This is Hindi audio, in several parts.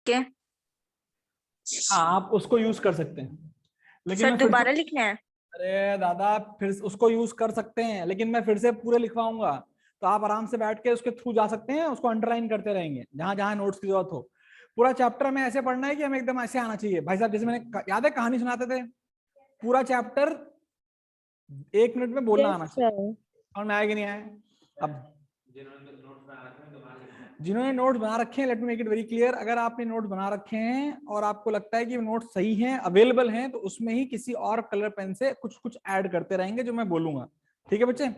के हाँ आप उसको यूज कर सकते हैं, लेकिन सर मैं फिर से, दोबारा लिखना है? अरे दादा फिर उसको यूज कर सकते हैं, लेकिन मैं फिर से पूरे लिखवाऊंगा, तो आप आराम से बैठ के उसके थ्रू जा सकते हैं, उसको अंडरलाइन करते रहेंगे जहां जहां नोट्स की जरूरत हो। पूरा चैप्टर में ऐसे पढ़ना है कि हमें एकदम ऐसे आना चाहिए भाई साहब, जैसे मैंने याद है कहानी सुनाते थे, पूरा चैप्टर 1 मिनट में बोलना यस आना चाहिए। सर। और मैं आया कि नहीं आया? अब जिन्होंने नोट्स बना रखे हैं, let me make it very clear, अगर आपने नोट्स बना रखे हैं और आपको लगता है कि नोट्स सही हैं, अवेलेबल हैं, तो उसमें ही किसी और कलर पेन से कुछ कुछ ऐड करते रहेंगे जो मैं बोलूंगा। ठीक है बच्चे?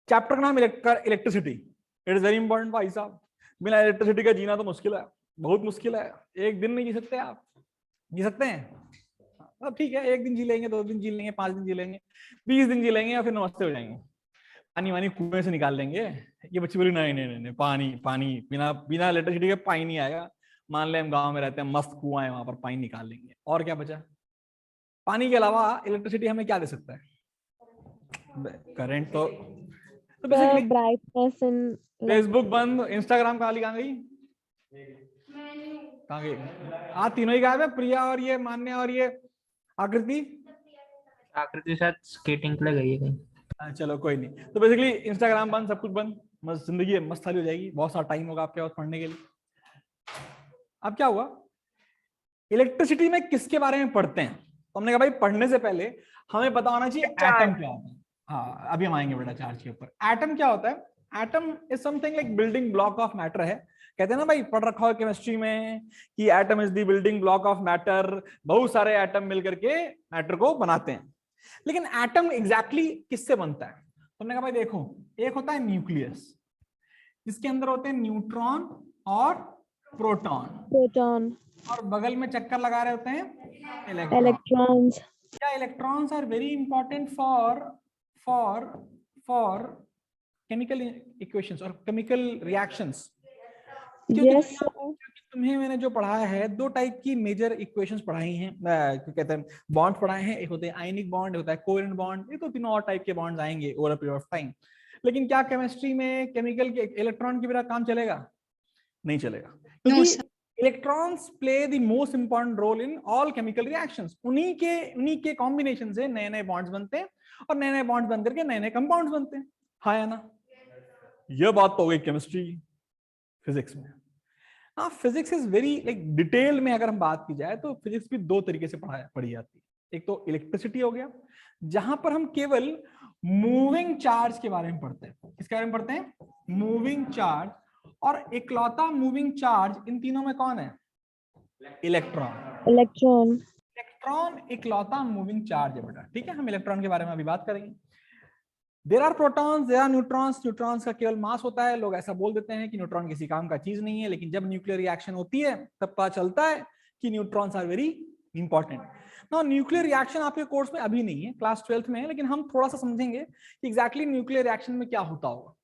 चैप्टर का नाम electricity. It is very important भाई साहब, बिना इलेक्ट्रिसिटी का जीना तो मुश्किल है, बहुत मुश्किल है। एक दिन नहीं जी सकते आप, जी सकते हैं? अब ठीक है, 1 दिन जी लेंगे, 2 दिन जी लेंगे, 5 दिन जी लेंगे, 20 दिन जी लेंगे, या फिर नमस्ते हो जाएंगे। पानी वानी कुएं से निकाल लेंगे। ये बच्चे बोली नहीं नहीं नहीं, पानी पानी बिना बिना इलेक्ट्रिसिटी के पानी नहीं आएगा। मान ले हम गांव में रहते हैं, मस्त कुआं है, वहां पर पानी निकाल लेंगे। और क्या बचा? पानी के अलावा इलेक्ट्रिसिटी हमें क्या दे सकता है? करंट तो बेसिकली ब्राइटनेस इन फेसबुक बंद, इंस्टाग्राम कहाँ गई? कहाँ गई? तीनों ही गायब है, प्रिया और ये मान्या और ये आकृति। आकृति साथ स्केटिंग के लिए गई है कहीं। चलो कोई नहीं, तो बेसिकली इंस्टाग्राम बंद, सब कुछ बंद, मस्त जिंदगी मस्त थाली हो जाएगी, बहुत सारा टाइम होगा आपके पास पढ़ने के लिए। अब क्या हुआ, इलेक्ट्रिसिटी में किसके बारे में पढ़ते हैं? तो हमने कहा भाई पढ़ने से पहले हमें पता होना चाहिए एटम क्या होता है। हाँ अभी हम आएंगे बेटा चार्ज के ऊपर। एटम क्या होता है? Atom is something like building block of matter है। कहते हैं ना भाई, पढ़ रखा हो केमिस्ट्री में कि atom is the building block of matter, बहुत सारे एटम मिलकर के मैटर को बनाते हैं। लेकिन एटम एग्जैक्टली किससे बनता है? तो हमने कहा भाई देखो, एक होता है न्यूक्लियस, जिसके अंदर होते हैं न्यूट्रॉन और प्रोटॉन, और बगल में चक्कर लगा रहे होते हैं इलेक्ट्रॉन्स। क्या electrons are very important for for chemical equations और केमिकल रिएक्शंस? यस क्योंकि तुम्हें मैंने जो पढ़ाया है, 2 टाइप की मेजर इक्वेशंस पढ़ाई हैं, कहते हैं बॉन्ड पढ़ाए हैं, एक होते हैं आयनिक बॉन्ड, होता है कोवेलेंट बॉन्ड, ये तो तीनों और टाइप के बॉन्ड्स आएंगे over a period of time. लेकिन क्या केमिस्ट्री में केमिकल के इलेक्ट्रॉन के बिना काम चलेगा? नहीं चलेगा, क्योंकि electrons play the most important role in all chemical reactions. उन्हीं के कॉम्बिनेशन से नए नए बॉन्ड्स बनते हैं, और नए नए बॉन्ड्स बन करके नए नए कंपाउंड्स बनते हैं। हाँ या ना? यह बात तो हो गई केमिस्ट्री। फिजिक्स में, हाँ physics is very like detail में अगर हम बात की जाए, तो फिजिक्स भी 2 तरीके से पढ़ी जाती है। एक तो इलेक्ट्रिसिटी हो गया, जहां पर हम केवल मूविंग चार्ज के बारे में पढ़ते हैं। किसके बारे में पढ़ते हैं? Moving charge. और इकलौता मूविंग चार्ज इन तीनों में कौन है? इलेक्ट्रॉन। इलेक्ट्रॉन इकलौता मूविंग चार्ज है बेटा। ठीक है, हम इलेक्ट्रॉन के बारे में अभी बात करेंगे। There are protons, there are neutrons. Neutrons का केवल मास होता है, लोग ऐसा बोल देते हैं कि न्यूट्रॉन किसी काम का चीज नहीं है, लेकिन जब न्यूक्लियर रिएक्शन होती है तब पता चलता है कि न्यूट्रॉन्स आर वेरी इंपॉर्टेंट। ना न्यूक्लियर रिएक्शन आपके कोर्स में अभी नहीं है, क्लास 12th में है, लेकिन हम थोड़ा सा समझेंगे कि एग्जैक्टली न्यूक्लियर रिएक्शन में क्या होता होगा।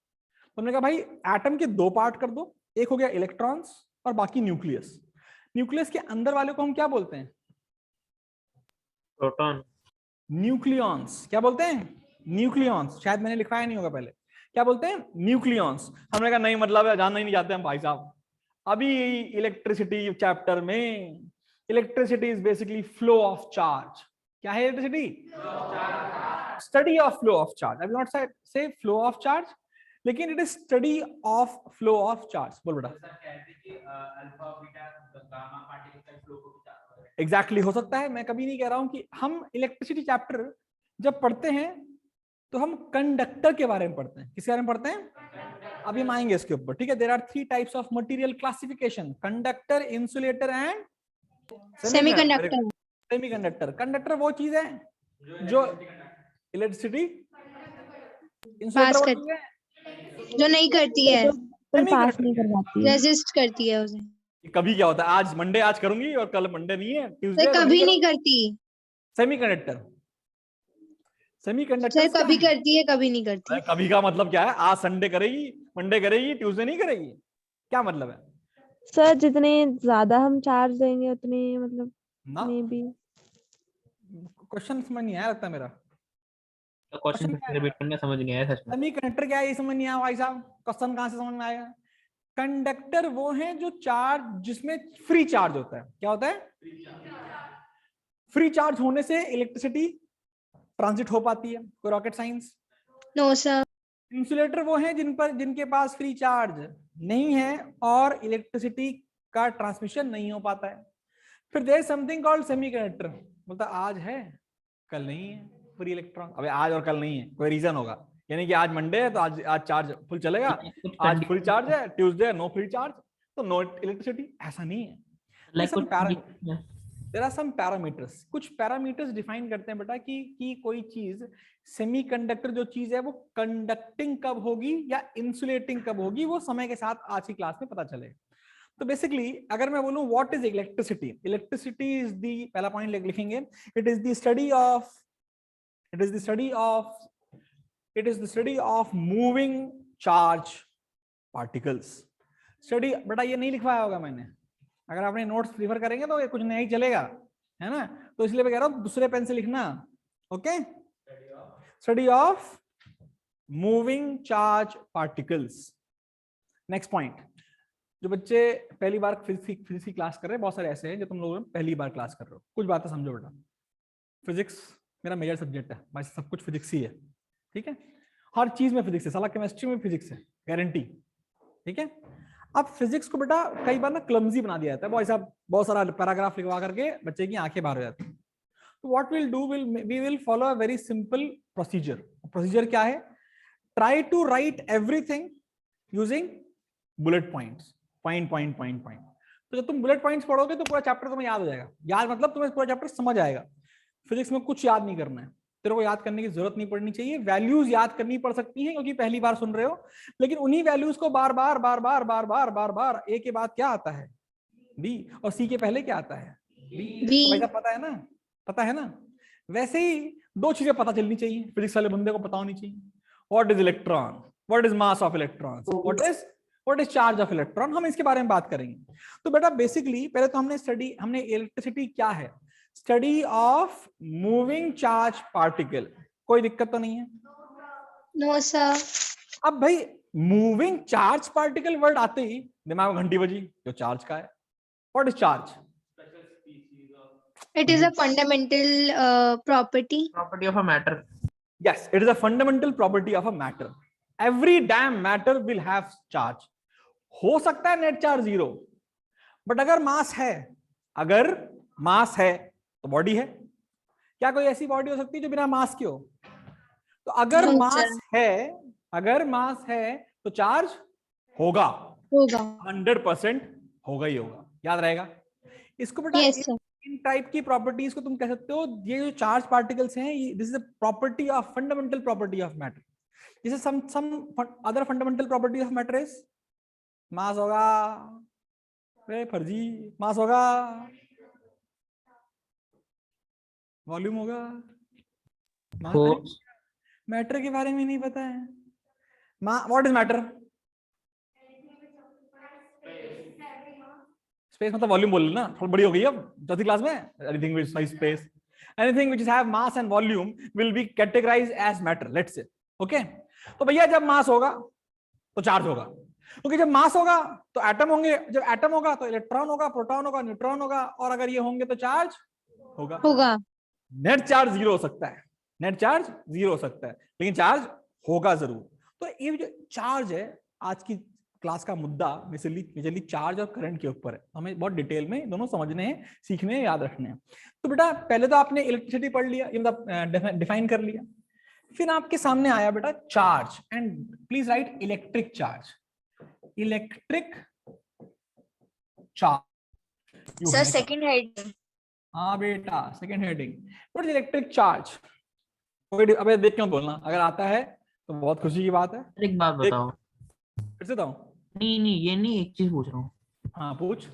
तो हमने कहा भाई एटम के 2 पार्ट कर दो, एक हो गया इलेक्ट्रॉन्स और बाकी न्यूक्लियस। न्यूक्लियस के अंदर वाले को हम क्या बोलते हैं? प्रोटॉन। न्यूक्लियॉन्स। क्या बोलते हैं? न्यूक्लियॉन्स। शायद मैंने लिखवाया नहीं होगा पहले। क्या बोलते हैं? न्यूक्लियॉन्स। हमने कहा नहीं मतलब है, जानना ही नहीं चाहते हम भाई साहब। अभी इलेक्ट्रिसिटी चैप्टर में, electricity is basically flow of charge. क्या है electricity? Study of flow of charge. I will not से फ्लो ऑफ चार्ज, लेकिन it is study of flow of charge. बोल बेटा। एग्जैक्टली हो सकता है, मैं कभी नहीं कह रहा हूं कि हम इलेक्ट्रिसिटी चैप्टर जब पढ़ते हैं तो हम कंडक्टर के बारे में पढ़ते हैं। किसके बारे में पढ़ते हैं? अभी हम आएंगे इसके ऊपर। ठीक है, there are 3 types of material classification: conductor, insulator and semiconductor. Semiconductor, conductor वो चीज है जो इलेक्ट्रिसिटी, इंसुलेटर वो चीज है जो नहीं करती है, पास नहीं करवाती है, रेजिस्ट करती है उसे। कभी क्या होता है, आज मंडे आज करूंगी और कल मंडे नहीं है, ट्यूसडे सर कभी नहीं करती। सेमीकंडक्टर। सर कभी करती है, कभी नहीं करती। कभी का मतलब क्या है? आज संडे करेगी, मंडे करेगी, ट्यूसडे नहीं करेगी, क्या मतलब है? सर जितने ज्यादा हम चार्ज देंगे उतने मतलब ना मे बी। क्वेश्चन समझ नहीं आया लगता मेरा। क्वेश्चन रिपीट करना समझ नहीं आया सच में। सेमीकंडक्टर क्या है ये समझ नहीं आया भाई साहब। क्वेश्चन कहां से समझ में आएगा? कंडक्टर वो हैं जो चार्ज जिसमें फ्री चार्ज होता है। क्या होता है? फ्री चार्ज होने से इलेक्ट्रिसिटी ट्रांजिट हो पाती है। कोई rocket science? No sir. Insulator वो हैं जिनके पास फ्री चार्ज नहीं है और इलेक्ट्रिसिटी का ट्रांसमिशन नहीं हो पाता है। फिर देयर समथिंग कॉल्ड सेमीकंडक्टर, बोलता आज है कल नहीं है फ्री इलेक्ट्रॉन। अबे आज और कल नहीं है, कोई रीजन होगा, यानी कि आज मंडे है तो आज चार्ज फुल चलेगा, आज फुल चार्ज है, ट्यूसडे है नो फ्री चार्ज तो नो इलेक्ट्रिसिटी। ऐसा नहीं है। देयर आर सम पैरामीटर्स, कुछ पैरामीटर्स डिफाइन करते हैं बेटा कि कोई चीज सेमीकंडक्टर जो चीज है वो कंडक्टिंग कब होगी या इंसुलेटिंग कब होगी, वो समय के साथ आज की क्लास में पता चलेगा। तो बेसिकली अगर मैं बोलूं what is electricity, electricity is the, पहला पॉइंट लिखेंगे, it is the study of moving charge particles. Study बेटा ये नहीं लिखवाया होगा मैंने, अगर आपने नोट्स प्रीफर करेंगे तो ये कुछ नहीं चलेगा, है ना, तो इसलिए मैं कह रहा हूं दूसरे पेन से लिखना। Okay, study of moving charge particles. Next point, जो बच्चे पहली बार फिजिक्स की क्लास कर रहे हैं, बहुत सारे ऐसे हैं जो तुम लोग पहली बार क्लास कर रहे हो, कुछ बातें समझो बेटा। फिजिक्स मेरा मेजर सब्जेक्ट है भाई, सब कुछ फिजिक्स ही है, ठीक है, हर चीज में फिजिक्स है, साला केमिस्ट्री में फिजिक्स है, गारंटी, ठीक है। अब फिजिक्स को बेटा कई बार ना क्लमजी बना दिया जाता है, बहुत सारा पैराग्राफ लिखवा करके बच्चे की आंखें बाहर हो जाती है। तो what will do, we will follow a very simple procedure. Procedure क्या है? Try to write everything using bullet points, point. तो जब तुम बुलेट पॉइंट्स पढ़ोगे तो पूरा चैप्टर तुम्हें याद हो जाएगा। याद मतलब तुम्हें पूरा चैप्टर समझ आएगा। फिजिक्स में कुछ याद नहीं करना है, तेरे को याद करने की जरूरत नहीं पड़नी चाहिए। वैल्यूज याद करनी पड़ सकती हैं क्योंकि पहली बार सुन रहे हो, लेकिन उन्हीं वैल्यूज को बार बार ए के बाद क्या आता है? बी, और सी के पहले क्या आता है? बी। तो भाई साहब पता है ना, पता है ना। वैसे ही दो चीजें पता चलनी चाहिए, फिजिक्स वाले बंदे को पता होनी चाहिए। What is electron, what is mass of electron, what is charge of electron, हम इसके बारे में बात करेंगे। तो बेटा बेसिकली पहले तो हमने इलेक्ट्रिसिटी क्या है, study of moving charge particle. कोई दिक्कत तो नहीं है? No sir. अब भाई मूविंग चार्ज पार्टिकल वर्ड आते ही दिमाग में घंटी बजी, जो चार्ज का है। What is charge? It is a fundamental property. Property of a matter. Yes, it is a fundamental property of a matter. Every damn matter will have charge. हो सकता है नेट चार्ज 0, बट अगर मास है तो बॉडी है। क्या कोई ऐसी बॉडी हो सकती है जो बिना मास के हो? तो अगर मास है तो चार्ज होगा 100% होगा ही होगा, याद रहेगा इसको बेटा। Yes, sir. इन टाइप की प्रॉपर्टीज को तुम कह सकते हो, ये जो चार्ज पार्टिकल्स हैं, this is a property of fundamental property of matter. जैसे some other fundamental property of matter is mass होगा, फर्जी मास होगा, वॉल्यूम होगा, मैटर के बारे में नहीं पता है। What is matter? स्पेस मतलब वॉल्यूम बोल लेना, थोड़ी बड़ी हो गई अब चौथी क्लास में। Anything which is space, anything which have mass and volume will be categorized as matter, let's say. Okay, तो भैया जब मास होगा तो चार्ज होगा, क्योंकि जब मास होगा तो एटम होंगे, जब एटम होगा तो इलेक्ट्रॉन होगा, प्रोटॉन होगा, न्यूट्रॉन होगा, और अगर ये होंगे तो चार्ज होगा। नेट चार्ज 0 हो सकता है, नेट चार्ज 0 हो सकता है, लेकिन चार्ज होगा जरूर। तो ये जो चार्ज है आज की क्लास का मुद्दा मेजरली चार्ज और करंट के ऊपर है। हमें बहुत डिटेल में दोनों समझने हैं, सीखने हैं, याद रखने हैं। तो बेटा पहले तो आपने इलेक्ट्रिसिटी पढ़ लिया, मतलब डिफाइन कर लिया, फिर आपके सामने आया बेटा charge, and please right electric charge. Electric charge sir second heading. हाँ बेटा second heading, what is electric charge. अबे देख क्यों बोलना, अगर आता है तो बहुत खुशी की बात है। एक बात बताओ, फिर से बताओ। नहीं ये नहीं, एक चीज पूछ रहा हूँ। हाँ पूछ।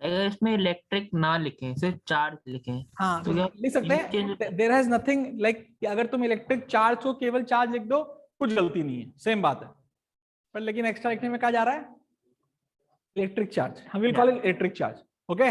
अगर इसमें इलेक्ट्रिक ना लिखें, सिर्फ चार्ज लिखें, हाँ तो तो लिख सकते हैं। देयर हैज नथिंग लाइक, अगर तुम इलेक्ट्रिक चार्ज को केवल चार्ज लिख दो कुछ गलती नहीं है, सेम बात है, पर लेकिन एक्स्ट्रा लिखने में क्या जा रहा है? इलेक्ट्रिक चार्ज, हम will call it electric charge. Okay,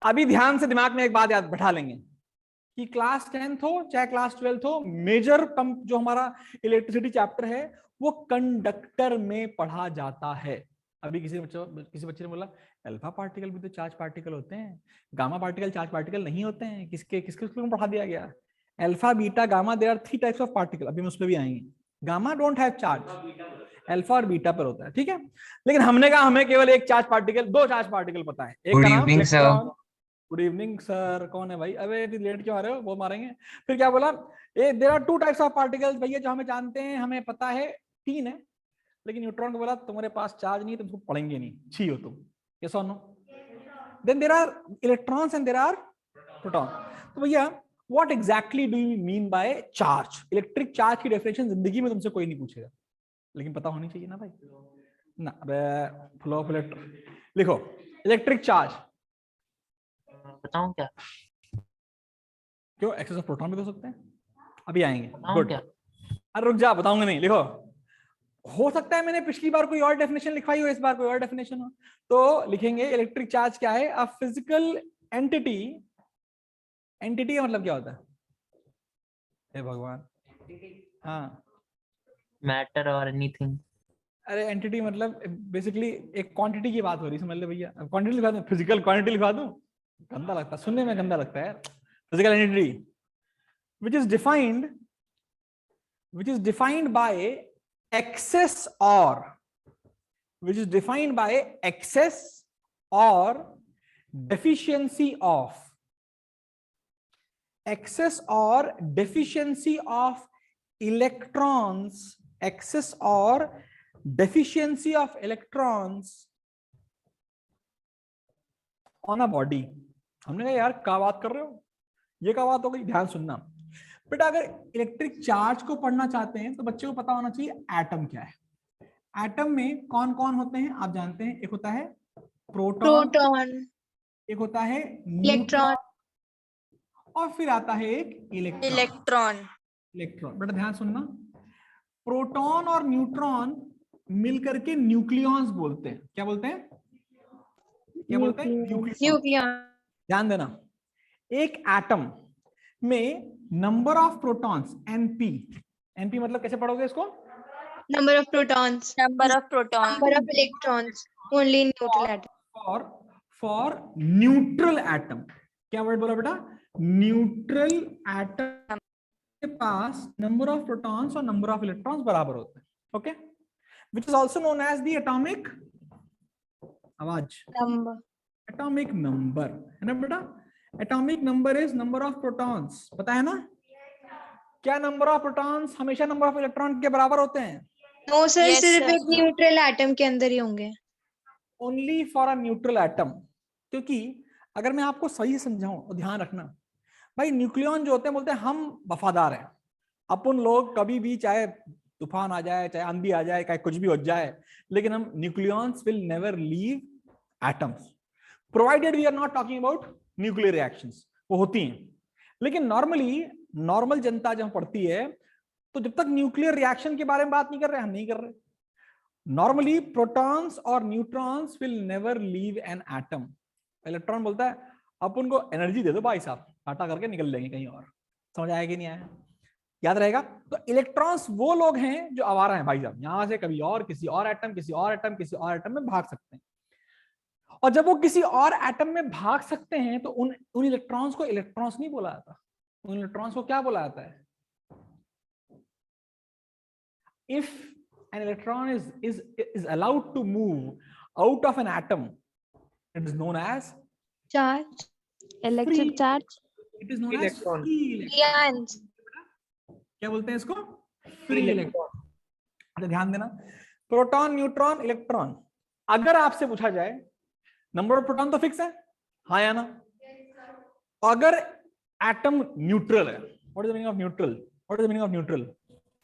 अभी ध्यान से दिमाग में एक बात याद बैठा लेंगे कि क्लास 10th हो चाहे क्लास 12th हो, मेजर जो हमारा इलेक्ट्रिसिटी चैप्टर है वो कंडक्टर में पढ़ा जाता है। अभी किसी बच्चे ने बोला अल्फा पार्टिकल भी तो चार्ज पार्टिकल होते हैं, गामा पार्टिकल चार्ज पार्टिकल नहीं होते हैं, किसके किसके स्कूल में पढ़ा दिया गया? Alpha beta gamma, there are 3 types of particle, अभी हम उस पर भी आएंगे। Gamma don't have charge, alpha और बीटा पर होता है, ठीक है। लेकिन हमने कहा हमें केवल एक चार्ज पार्टिकल, दो चार्ज पार्टिकल पता है, एक का नाम इलेक्ट्रॉन। गुड इवनिंग सर, कौन है भाई? अबे लेट क्यों आ रहे हो, वो मारेंगे। फिर क्या बोला, there are 2 types of particles, भैया जो हमें जानते हैं, हमें पता है 3 है। लेकिन न्यूट्रॉन को बोला तुम्हारे पास चार्ज नहीं, तुमको पढ़ेंगे नहीं, छी हो तुम, यस और no? Then there are electrons and there are proton. तो भैया what exactly do you mean by charge? Electric charge की डेफिनेशन जिंदगी में तुमसे कोई नहीं पूछेगा, लेकिन पता होनी चाहिए ना भाई ना। फ्लो ऑफ इलेक्ट्रॉन लिखो, इलेक्ट्रिक चार्ज बताऊं क्या? क्यों, एक्सेस ऑफ प्रोटॉन भी हो सकते हैं, अभी आएंगे। बताऊं गुड, क्या? अरे रुक जा, बताऊंगा नहीं, लिखो। हो सकता है मैंने पिछली बार कोई और डेफिनेशन लिखवाई हो, इस बार कोई और डेफिनेशन हो, तो लिखेंगे इलेक्ट्रिक चार्ज क्या है? A physical entity. एंटिटी का मतलब क्या होता है? हे भगवान, हाँ, मैटर और एनीथिंग। अरे एंटिटी मतलब बेसिकली एक क्वांटिटी की बात हो रही है, समझ ले भैया। क्वांटिटी लिखा दूं, फिजिकल क्वांटिटी लिखा दूं? गंदा लगता है सुनने में, गंदा लगता है। Physical entity which is defined by excess or deficiency of electrons, excess or deficiency of electrons on a body। हमने कहा यार क्या बात कर रहे हो, ये क्या बात हो गई? ध्यान सुनना बेटा, अगर इलेक्ट्रिक चार्ज को पढ़ना चाहते हैं तो बच्चे को पता होना चाहिए एटम क्या है। एटम में कौन कौन होते हैं आप जानते हैं? एक होता है प्रोटॉन, एक होता है न्यूट्रॉन, और फिर आता है एक इलेक्ट्रॉन। बेटा ध्यान सुनना, प्रोटॉन और न्यूट्रॉन मिलकर के न्यूक्लियॉन्स बोलते हैं। क्या बोलते हैं? क्या बोलते हैं? न्यूक्लियॉन। ध्यान देना, एक एटम में number of protons NP, NP मतलब कैसे पढ़ोगे इसको? Number of protons, number of protons, number of electrons, only in neutral atom. For neutral atom. क्या वर्ड बोला बेटा? न्यूट्रल एटम के पास नंबर ऑफ प्रोटॉन्स और नंबर ऑफ इलेक्ट्रॉन्स बराबर होते हैं, okay, which is also known as the atomic, आवाज, Number. एटॉमिक नंबर, है ना बेटा? Atomic number is number of protons, पता है ना? क्या नंबर ऑफ प्रोटॉन्स हमेशा नंबर ऑफ इलेक्ट्रॉन के बराबर होते हैं? No sir, Yes, सिर्फ sir. एक न्यूट्रल एटम के अंदर ही होंगे। Only for a neutral atom. क्योंकि अगर मैं आपको सही समझाऊं तो ध्यान रखना भाई, न्यूक्लियॉन जो होते हैं बोलते हैं हम वफादार हैं, अपन लोग कभी भी चाहे तूफान आ जाए, चाहे आंधी आ जाए, चाहे कुछ भी हो जाए, लेकिन हम nucleons will never leave atoms provided we are not talking about nuclear reactions. वो होती हैं, लेकिन नॉर्मल जनता जब पढ़ती है तो जब तक न्यूक्लियर रिएक्शन के बारे में बात नहीं कर रहे, हम नहीं कर रहे। नॉर्मली प्रोटॉन्स और neutrons will never leave an atom. Electron बोलता है अपन को एनर्जी दे दो भाई साहब, टाटा करके निकल लेंगे कहीं और। समझ आया कि नहीं आया? याद रहेगा। तो इलेक्ट्रॉन्स वो लोग हैं जो आवारा हैं भाई साहब, यहां से कभी और किसी और एटम, किसी और एटम, किसी और एटम में भाग सकते हैं। और जब वो किसी और एटम में भाग सकते हैं तो उन इलेक्ट्रॉन्स को इलेक्ट्रॉन्स नहीं बोला जाता, उन इलेक्ट्रॉन्स को क्या बोला जाता है? If an electron is allowed to move out of an atom, it is known as Charge. Electric free. Charge, It is known Electron. as free electron. Ions. क्या बोलते हैं इसको? Free electron. अच्छा ध्यान देना, प्रोटॉन, न्यूट्रॉन, इलेक्ट्रॉन। अगर आपसे पूछा जाए नंबर ऑफ प्रोटॉन तो फिक्स है, हाँ या ना? अगर एटम न्यूट्रल है, what is the meaning of neutral? What is the meaning of neutral?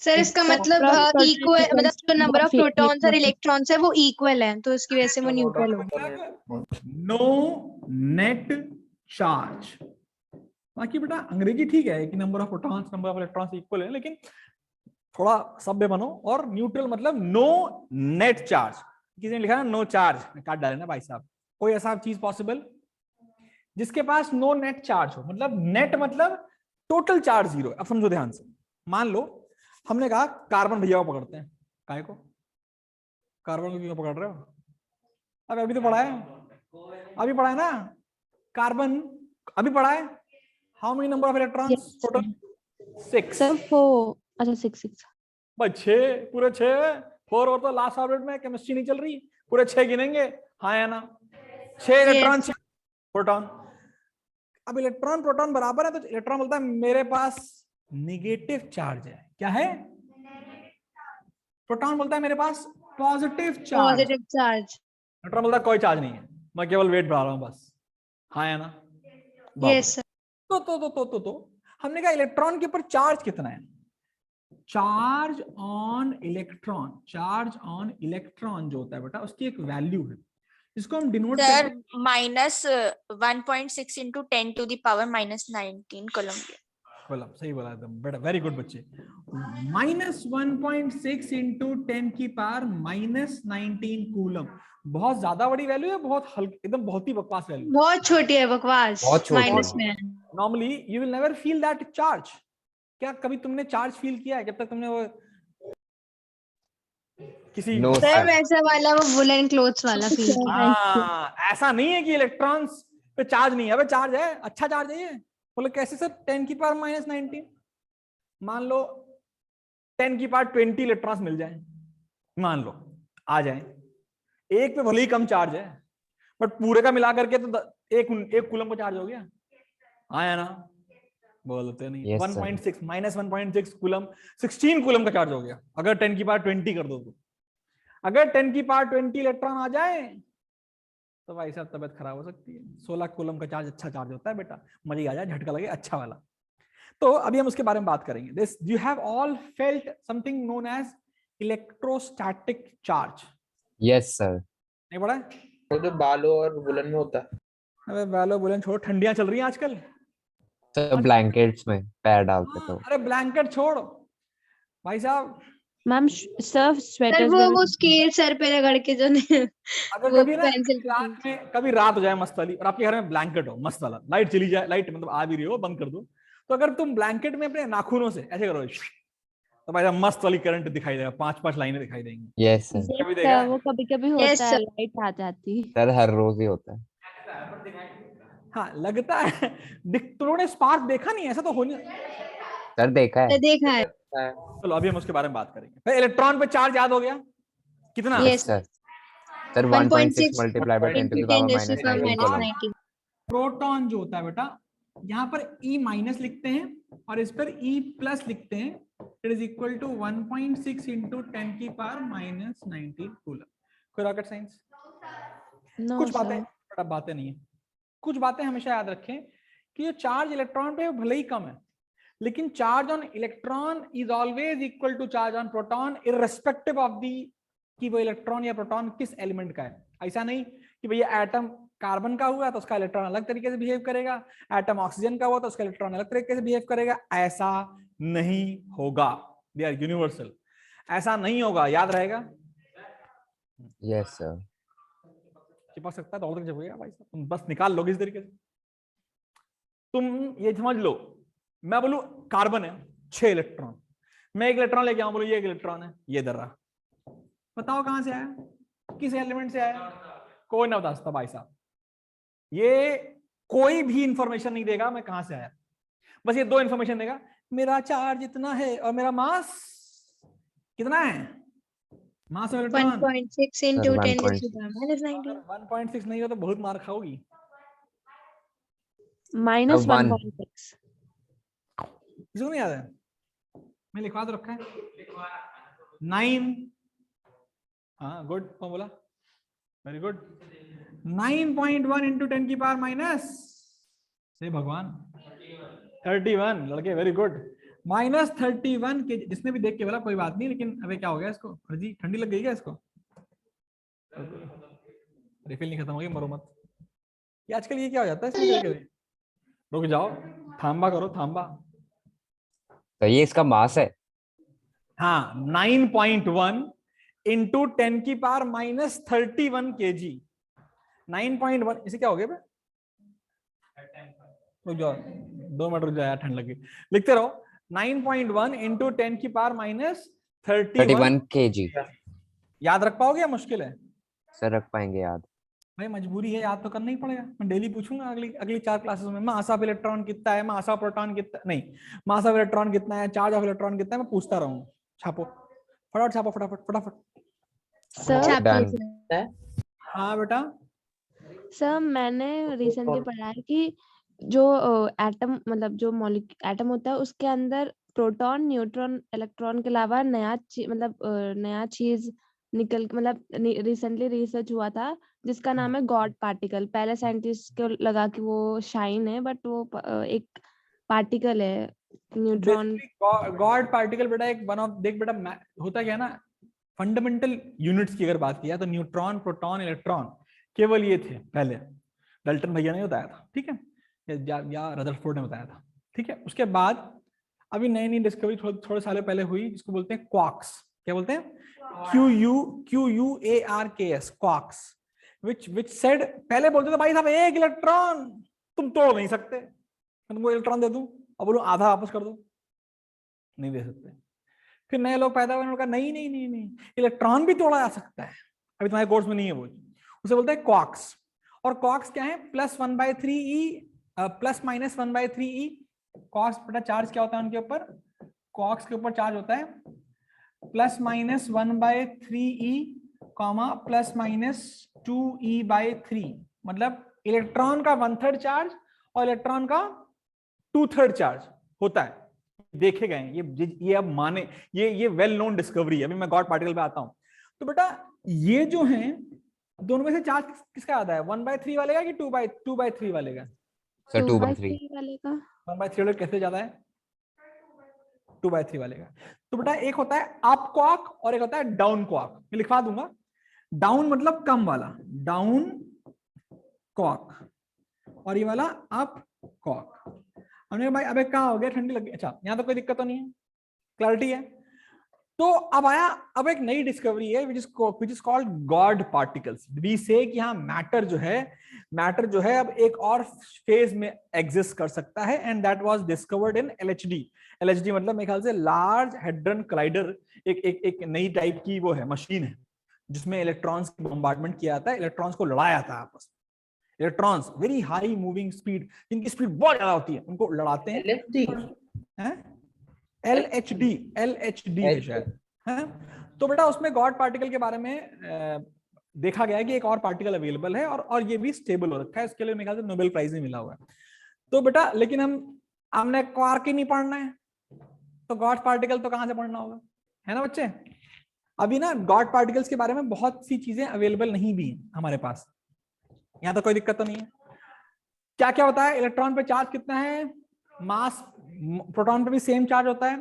Sir इसका मतलब इक्वल, मतलब जो नंबर ऑफ प्रोटॉन्स और इलेक्ट्रॉन्स है वो इक्वल है, तो इसकी वजह से वो न्यूट्रल होगा। No net charge. बाकी बेटा अंग्रेजी ठीक है कि number of protons number of electrons equal है, लेकिन थोड़ा सभ्य बनो। और न्यूट्रल मतलब नो नेट चार्ज। किसी ने लिखा है नो चार्ज, काट डाले ना भाई साहब। कोई ऐसा चीज पॉसिबल जिसके पास नो नेट चार्ज हो? मतलब नेट मतलब टोटल चार्ज जीरो। अब समझो ध्यान से, मान लो हमने कहा कार्बन भैया को पकड़ते हैं, काय को कार्बन को क्यों पकड़ रहे हो? अब अभी तो पढ़ा है, अभी पढ़ा है ना कार्बन, अभी पढ़ा है। How many number of electrons total? 6। Sir 4, अच्छा 6 भाई 6, पूरे 6। 4 और तो लास्ट ऑर्बिट में केमिस्ट्री नहीं चल रही, पूरे 6 गिनेंगे, हाँ या ना? 6 इलेक्ट्रॉन 6 प्रोटॉन। अब इलेक्ट्रॉन प्रोटॉन बराबर है तो इलेक्ट्रॉन बोलता है मेरे पास निगेटिव चार्ज है। क्या है? प्रोटॉन बोलता है मेरे पास पॉजिटिव चार्ज। इलेक्ट्रॉन बोलता है कोई चार्ज नहीं है, मैं केवल वेट बढ़ा रहा हूं बस, हाँ या ना? Yes sir. तो हमने कहा इलेक्ट्रॉन के ऊपर चार्ज कितना है? Charge on electron, charge on electron जो होता है बेटा उसकी एक वैल्यू है जिसको हम डिनोट सर करते हैं -1.6 into 10 to the power -19 coulomb. Coulomb, सही बोला एकदम बेटा, वेरी गुड बच्चे। -1.6 इंटू 10 की पावर -19 कूलम, बहुत ज्यादा बड़ी वैल्यू है, बहुत हल्की, एकदम बहुत ही बकवास वैल्यू, बहुत छोटी है, बकवास, बहुत छोटी माइनस में है। Normally you will never feel that charge. क्या कभी तुमने चार्ज फील किया है जब तक तुमने वो किसी No, सर sir. वैसा वाला वो वुलन क्लोथ्स वाला फील किया। हाँ, ऐसा नहीं है कि इलेक्ट्रॉन्स पे चार्ज नहीं है, अबे चार्ज है, अच्छा चार्ज है ये। बोले कैसे सर? 10 की पावर -19, मान लो 10 की पावर 20 इलेक्ट्रॉन्स मिल जाए, मान लो आ जाए, एक पे भले ही कम चार्ज है बट पूरे का मिला करके तो एक कूलम को चार्ज हो गया, आया ना? बोलते नहीं। Yes, 1.6 -1.6 कूलम, 16 कूलम का चार्ज हो गया अगर 10 की पावर 20 कर दो तो। अगर 10 की पावर 20 इलेक्ट्रॉन आ जाए तो भाई साहब तबियत खराब हो सकती है। 16 कूलम का चार्ज अच्छा चार्ज होता है बेटा, मजे आ जाए, झटका लगे अच्छा वाला। तो अभी हम उसके बारे में बात करेंगे। This you have all felt something known as electrostatic charge. Yes, sir. नहीं पढ़ा है? वो जो बालों और वुलन में होता है। अबे बालो बुलन छोड़, ठंडियां चल रही हैं आजकल। सर ब्लैंकेट्स में पैर डालते हाँ, तो अरे ब्लैंकेट छोड़ भाई साहब। मैम सर सर स्वेटर्स वो स्केल सर पे रगड़ के जो अगर वो कभी ना पेंसिल रात में, कभी रात हो जाए मस्त वाली और आपके घर में ब्लैंकेट हो मस्त वाला, लाइट चली जाए, लाइट मतलब आ भी रही हो, बंद कर दो, तो अगर तुम ब्लैंकेट में अपने नाखूनों से ऐसे करो तो भाई साहब मस्त वाली करंट दिखाई देगा, 5-5 लाइनें दिखाई देंगी। Yes sir. कभी देखा है? वो कभी-कभी Yes, होता है, sir. लाइट आ जाती। सर हर रोज ही होता है। हाँ लगता है। तुमने स्पार्क देखा नहीं? ऐसा तो हो नहीं। सर देखा है। देखा है। चलो अभी हम उसके बारे में बात करेंगे। भाई इलेक्ट्रॉन पे चार्ज याद हो गया कितना? Yes. Sir sir 1.6 multiply by 10 to the power -19 coulomb. -19। Proton जो होता है बेटा, यहाँ पर E माइनस लिखते हैं और इस पर E प्लस लिखते हैं। It is equal to 1.6 into 10 की पावर -19 कूलम। कोई रॉकेट साइंस? कुछ बातें नहीं है। कुछ बातें हमेशा याद रखें कि जो चार्ज इलेक्ट्रॉन पे भले ही कम है, लेकिन charge on electron is always equal to charge on proton irrespective of the कि वो इलेक्ट्रॉन या प्रोटॉन किस एलिमेंट का है। ऐसा नहीं कि भैया एटम कार्बन का हुआ तो उसका इलेक्ट्रॉन अलग तरीके से बिहेव करेगा, एटम ऑक्सीजन का हुआ तो उसका इलेक्ट्रॉन अलग तरीके से बिहेव करेगा, ऐसा नहीं होगा। दे आर यूनिवर्सल, ऐसा नहीं होगा, याद रहेगा। Yes sir. चिपक सकता है तो और तक चिपकेगा भाई साहब, तुम बस निकाल लोगे इस तरीके से। तुम ये समझ लो, मैं बोलूं कार्बन है 6 इलेक्ट्रॉन, मैं एक इलेक्ट्रॉन लेके आऊं, बोलो ये एक इलेक्ट्रॉन है, ये इधर रहा, बताओ कहां से आया, किस एलिमेंट से आया? कोई ना बता सकता भाई साहब, ये कोई भी इंफॉर्मेशन नहीं देगा मैं कहां से आया, बस ये 2 इंफॉर्मेशन देगा, मेरा चार्ज इतना है और मेरा मास कितना है, mass of electron 1.6 into 10 to the 1.6 power -19। 1.6 नहीं हो तो बहुत मार खाओगी। -1.6 किसको नहीं याद है? मैं लिखवा तो रखा है 9। हाँ गुड, कौन बोला? Very good. 9.1 इंटू 10 की पावर माइनस से भगवान 31, लड़के वेरी गुड। -31 के, जिसने भी देख के बोला कोई बात नहीं, लेकिन अबे क्या हो गया इसको? जी ठंडी लग गई क्या इसको? रिफिल नहीं खत्म हो गई, मरो मत। ये आजकल ये क्या हो जाता है? रुक जाओ, थांबा करो, थांबा। तो ये इसका मास है। हाँ 9.1 इंटू 10 की पावर -31 kg। 9.1 इसे क्या हो गया? रुक जाओ 2 मिनट रुक जाओ यार, ठंड लगी। लिखते रहो 9.1 इंटू 10 की पावर 31 kg। याद रख पाओगे या मुश्किल है? सर रख पाएंगे याद? भाई मजबूरी है, याद तो करना ही पड़ेगा। मैं डेली पूछूंगा अगली अगली 4 क्लासेस में, मास ऑफ इलेक्ट्रॉन कितना है, मास ऑफ प्रोटॉन कितना, नहीं मास ऑफ इलेक्ट्रॉन कितना है, चार्ज ऑफ इलेक्ट्रॉन कितना है, मैं पूछता रहूंगा। छापो फटाफट, छापो फटाफट फटाफट। सर छापिए Done. सर। हाँ बेटा, सर मैंने रिसेंटली पढ़ा है कि जो एटम मतलब जो एटम होता है उसके अंदर प्रोटॉन, न्यूट्रॉन, इलेक्ट्रॉन के अलावा नया चीज निकल मतलब रिसेंटली रिसर्च हुआ था जिसका नाम है गॉड पार्टिकल। पहले साइंटिस्ट को लगा कि वो शाइन है बट वो एक पार्टिकल है न्यूट्रॉन। गॉड पार्टिकल बेटा एक वन ऑफ, देख बेटा होता क्या है ना, फंडामेंटल यूनिट्स की अगर बात किया तो न्यूट्रॉन, प्रोटॉन, इलेक्ट्रॉन केवल ये थे पहले। डल्टन भैया ने बताया था, ठीक है, या रदरफोर्ड ने बताया था, ठीक है। उसके बाद अभी नई नई डिस्कवरी थोड़े सालों पहले हुई जिसको बोलते हैं क्वार्क्स। क्या बोलते हैं? QUARKS, क्वार्क्स, which said, पहले बोलते थे भाई साहब एक इलेक्ट्रॉन तुम तोड़ नहीं सकते, मैं तुमको इलेक्ट्रॉन दे दूं और बोलूं आधा वापस कर दो, नहीं दे सकते। फिर नए लोग पैदा हुए, उन्होंने कहा नहीं नहीं नहीं नहीं, इलेक्ट्रॉन भी तोड़ा जा सकता है, अभी तुम्हारे कोर्स में नहीं है वो, उसे बोलते हैं क्वार्क्स। और क्वार्क्स क्या है? +1/3e ±1/3e। क्वार्क्स बेटा चार्ज क्या होता है उनके ऊपर? क्वार्क्स के ऊपर चार्ज होता है +-1/3e, +-2e/3। मतलब इलेक्ट्रॉन का 1/3 चार्ज और इलेक्ट्रॉन का 2/3 चार्ज होता है। देखे गए ये अब माने, ये वेल नोन डिस्कवरी है। अभी मैं गॉड पार्टिकल पे आता हूं। तो बेटा ये जो है दोनों में से चार्ज किसका ज्यादा है? 1/3 वाले का कि 2/3 वाले का? सर 2/3। 2/3 वाले का। 1/3 वाले कैसे ज्यादा है? 2/3 वाले का। तो बेटा एक होता है अप क्वार्क और एक होता है डाउन क्वार्क। मैं लिखवा दूंगा, डाउन मतलब कम वाला, डाउन क्वार्क, और ये वाला अप क्वार्क। हमने कहा भाई अबे कहाँ हो गया, ठंडी लग गई। अच्छा यहाँ तो कोई दिक्कत तो नहीं है, क्लैरिटी है। तो अब एक नई डिस्कवरी है which is called God particles. We say कि हाँ मैटर जो है अब एक और फेज में एग्जिस्ट कर सकता है, and that was discovered in LHD। LHD मतलब मेरे ख्याल से लार्ज हेड्रन कोलाइडर, एक नई टाइप की वो है, मशीन है जिसमें इलेक्ट्रॉन्स की बम्बार्डमेंट किया जाता है, इलेक्ट्रॉन्स को लड़ाया जाता है आपस में। Electrons very high moving speed, जिनकी स्पीड बहुत ज्यादा होती है, उनको लड़ाते हैं। LHD है शायद, है। तो बेटा उसमें गॉड पार्टिकल के बारे में देखा गया है कि एक और पार्टिकल अवेलेबल है और ये भी स्टेबल हो रखा है। इसके लिए मेरे ख्याल से नोबेल प्राइज भी मिला हुआ है। तो बेटा लेकिन हमने क्वार्क ही नहीं पढ़ना है, तो गॉड पार्टिकल तो कहां से पढ़ना होगा, है ना बच्चे? अभी ना गॉड पार्टिकल्स के बारे में बहुत सी चीजें अवेलेबल नहीं भी हमारे पास, यहाँ तो कोई दिक्कत तो नहीं है। क्या क्या होता है? इलेक्ट्रॉन पे चार्ज कितना है? मास, प्रोटॉन पे भी सेम चार्ज होता है,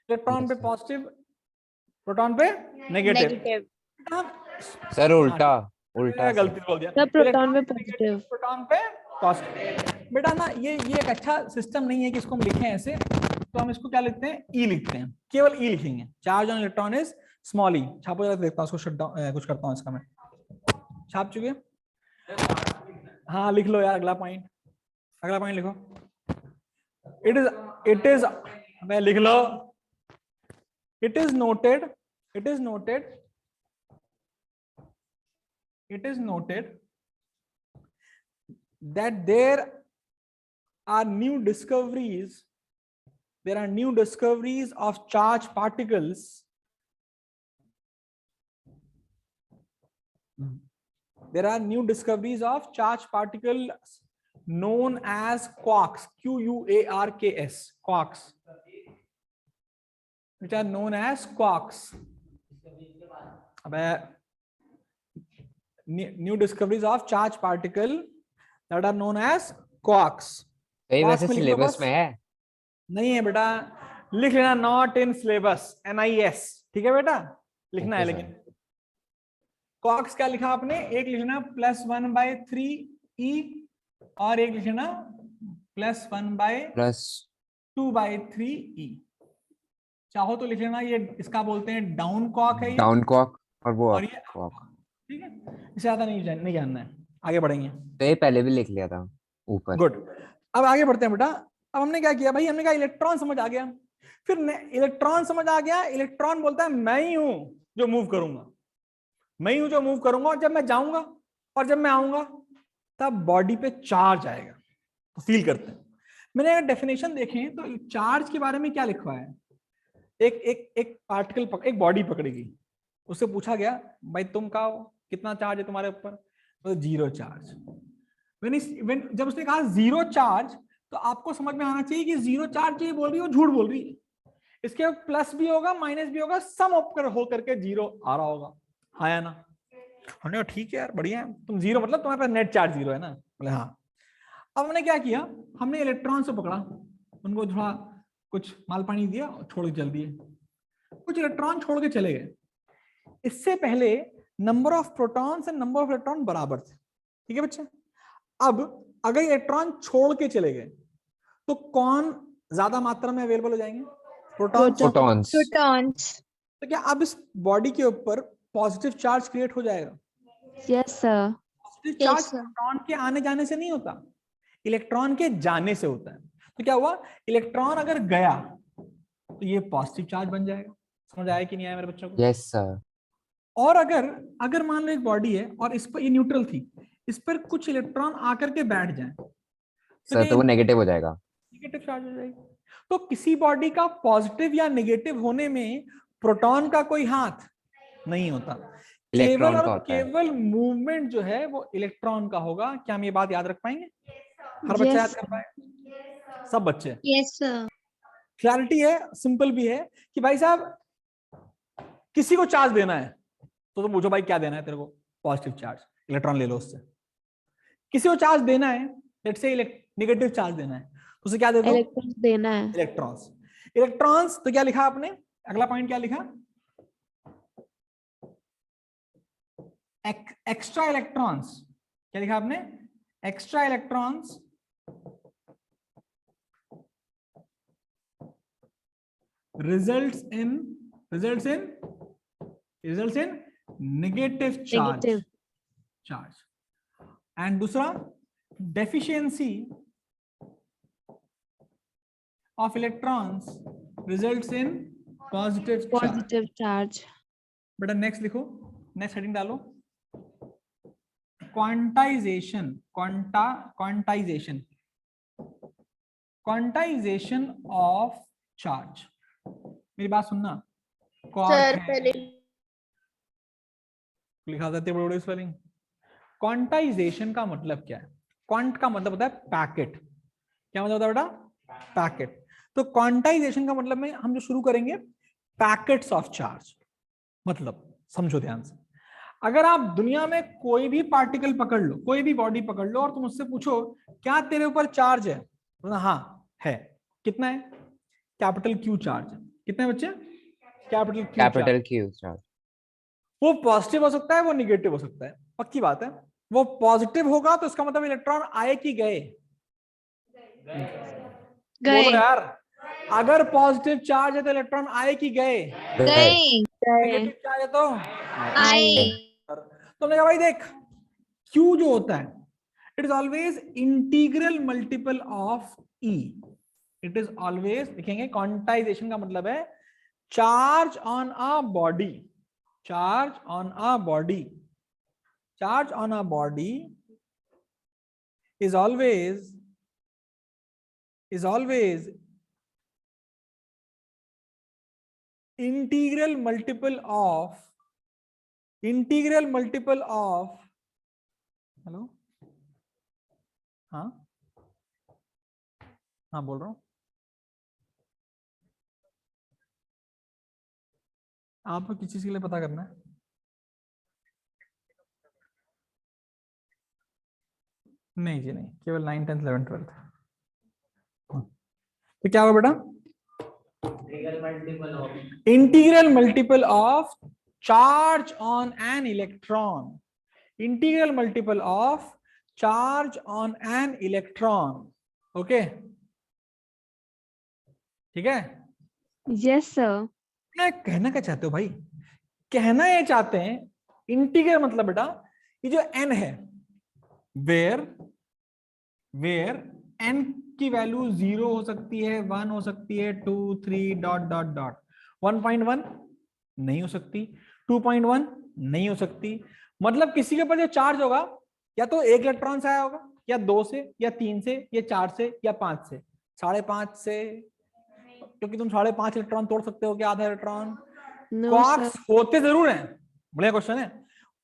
इलेक्ट्रॉन पे पॉजिटिव, प्रोटॉन पे नेगेटिव। सर उल्टा गलती बोल दिया, सब प्रोटॉन पे पॉजिटिव, प्रोटॉन पे पॉजिटिव। बेटा ना ये एक अच्छा सिस्टम नहीं है कि इसको हम लिखें ऐसे, तो हम इसको क्या लिखते हैं? ई लिखते हैं, केवल ई लिखेंगे। Charge on electron is small E. छापो जरा, देखता हूं उसको, शट डाउन कुछ करता हूं इसका। मैं छाप चुके, हाँ लिख लो यार, अगला पॉइंट लिखो। इट इज मैं लिख लो, it is noted that there are new discoveries of charged particles known as quarks, QUARKS, quarks, which are known as quarks. New discoveries of charged particle that are known as quarks. सही वैसे सिलेबस में है? नहीं है बेटा, लिख लेना नॉट इन सिलेबस, NIS, ठीक है बेटा, लिखना है। लेकिन क्वार्क्स क्या लिखा आपने? एक लिखना +1/3e और एक लिखना +1/2/3e। चाहो तो लिख लेना, ये इसका बोलते हैं डाउन क्वार्क है, डाउन क्वार्क और ये क्वार्क, ठीक है। इससे ज्यादा नहीं जानना है, आगे बढ़ेंगे। तो ये पहले भी लिख लिया था ऊपर। गुड, अब आगे बढ़ते हैं बेटा। अब हमने क्या किया भाई? हमने कहा इलेक्ट्रॉन समझ आ गया, फिर इलेक्ट्रॉन समझ आ गया, इलेक्ट्रॉन बोलता है मैं ही हूं जो मूव करूंगा, मैं ही हूं जो मूव करूंगा, और जब मैं जाऊंगा और जब मैं आऊंगा तब बॉडी पे चार्ज आएगा, तो फील करते हैं। मैंने अगर डेफिनेशन देखें तो चार्ज के बारे में क्या लिखा है, एक एक एक पार्टिकल एक बॉडी पकड़ेगी, उससे पूछा गया भाई तुम का हो, कितना चार्ज है तुम्हारे ऊपर, तो 0 चार्ज। जब उसने कहा 0 चार्ज, तो आपको समझ में आना चाहिए कि 0 चार्ज ये बोल रही है वो झूठ बोल रही है, इसके प्लस भी होगा माइनस भी होगा, सम हो करके 0 आ रहा होगा, हाँ या ना। हमने कहा ठीक है यार बढ़िया है, तुम 0 मतलब तुम्हारे पास नेट चार्ज 0 है ना, बोले हाँ। अब हमने क्या किया, हमने इलेक्ट्रॉन से पकड़ा, उनको थोड़ा कुछ माल पानी दिया और छोड़ के चल दिए, कुछ इलेक्ट्रॉन छोड़ के चले गए। इससे पहले number of protons and number of electron बराबर थे, ठीक है बच्चे। अब अगर इलेक्ट्रॉन छोड़ के चले गए तो कौन ज्यादा मात्रा में अवेलेबल हो जाएंगे, प्रोटॉन्स। प्रोटॉन्स। तो क्या अब इस बॉडी के ऊपर पॉजिटिव चार्ज क्रिएट हो जाएगा? Yes sir. Positive charge proton के आने जाने से नहीं होता, इलेक्ट्रॉन के जाने से होता है। तो क्या हुआ, इलेक्ट्रॉन अगर गया तो ये पॉजिटिव चार्ज बन जाएगा। समझ आया कि नहीं आया मेरे बच्चों को? Yes sir. और अगर मान लो एक बॉडी है और इस पर ये न्यूट्रल थी, इस पर कुछ इलेक्ट्रॉन आकर के बैठ जाए सर तो वो नेगेटिव हो जाएगा, नेगेटिव चार्ज हो जाएगी। तो किसी बॉडी का पॉजिटिव या नेगेटिव होने में प्रोटॉन का कोई हाथ नहीं होता, केवल और केवल मूवमेंट जो है वो इलेक्ट्रॉन का होगा। क्या हम ये बात याद रख पाएंगे? हर बच्चा याद कर पाएगा? सब बच्चे? Yes sir. क्लैरिटी है, सिंपल भी है कि भाई साहब किसी को चार्ज देना है तो पूछो भाई क्या देना है तेरे को, पॉजिटिव चार्ज, इलेक्ट्रॉन ले लो उससे। किसी को चार्ज देना है, लेट्स से नेगेटिव चार्ज देना है, तो उसे क्या दे दो, इलेक्ट्रॉन्स देना है, इलेक्ट्रॉन्स। इलेक्ट्रॉन्स तो क्या लिखा आपने, अगला पॉइंट क्या लिखा, एक्स्ट्रा इलेक्ट्रॉन्स। क्या लिखा आपने, extra electrons results in negative charge and दूसरा deficiency of electrons results in positive charge। बेटा नेक्स्ट लिखो, नेक्स्ट हेडिंग डालो, क्वांटाइजेशन ऑफ चार्ज। मेरी बात सुनना, सर पहले लिखा जाते हैं बड़े स्पेलिंग। क्वांटाइजेशन का मतलब क्या है? क्वांट का मतलब होता है पैकेट। क्या मतलब होता है बेटा? पैकेट। तो क्वांटाइजेशन का मतलब में हम जो शुरू करेंगे पैकेट्स ऑफ चार्ज। मतलब समझो ध्यान से, अगर आप दुनिया में कोई भी पार्टिकल पकड़ लो, कोई भी बॉडी पकड़ लो और तुम उससे पूछो क्या तेरे ऊपर चार्ज है, तो हाँ है। कितना है? कैपिटल क्यू चार्ज है। कितने बच्चे? Capital Q charge. वो पॉजिटिव हो सकता है, वो निगेटिव हो सकता है, पक्की बात है। वो पॉजिटिव होगा तो इसका मतलब इलेक्ट्रॉन आए कि गए? बोलो यार, अगर पॉजिटिव चार्ज है तो इलेक्ट्रॉन आए कि गए? नेगेटिव चार्ज है तो आए। तुमने कहा भाई देख, Q जो होता है it is always integral multiple of E। It is always, लिखेंगे क्वांटाइजेशन का मतलब है charge on a body, charge on a body, charge on a body is always integral multiple of hello, हाँ हाँ बोल रहा हूं, आपको किस चीज के लिए पता करना है? नहीं जी नहीं, केवल 9, 10, 11, 12। तो क्या होगा बेटा? Integral multiple of charge on an electron, integral multiple of charge on an electron. Okay ठीक है? Yes sir. क्या कहना क्या चाहते हो भाई? कहना ये चाहते हैं इंटीग्रल मतलब बेटा ये जो n है, वेयर n की वैल्यू 0 हो सकती है, 1 हो सकती है, 2 3 डॉट डॉट डॉट। 1.1 नहीं हो सकती, 2.1 नहीं हो सकती। मतलब किसी के ऊपर जो चार्ज होगा या तो 1 इलेक्ट्रॉन से आया होगा, या 2 से, या 3 से, या 4 से, या 5 से। 5.5 से, क्योंकि तुम 5.5 इलेक्ट्रॉन तोड़ सकते हो क्या, आधा इलेक्ट्रॉन। No quarks sir. होते जरूर हैं, बढ़िया क्वेश्चन है।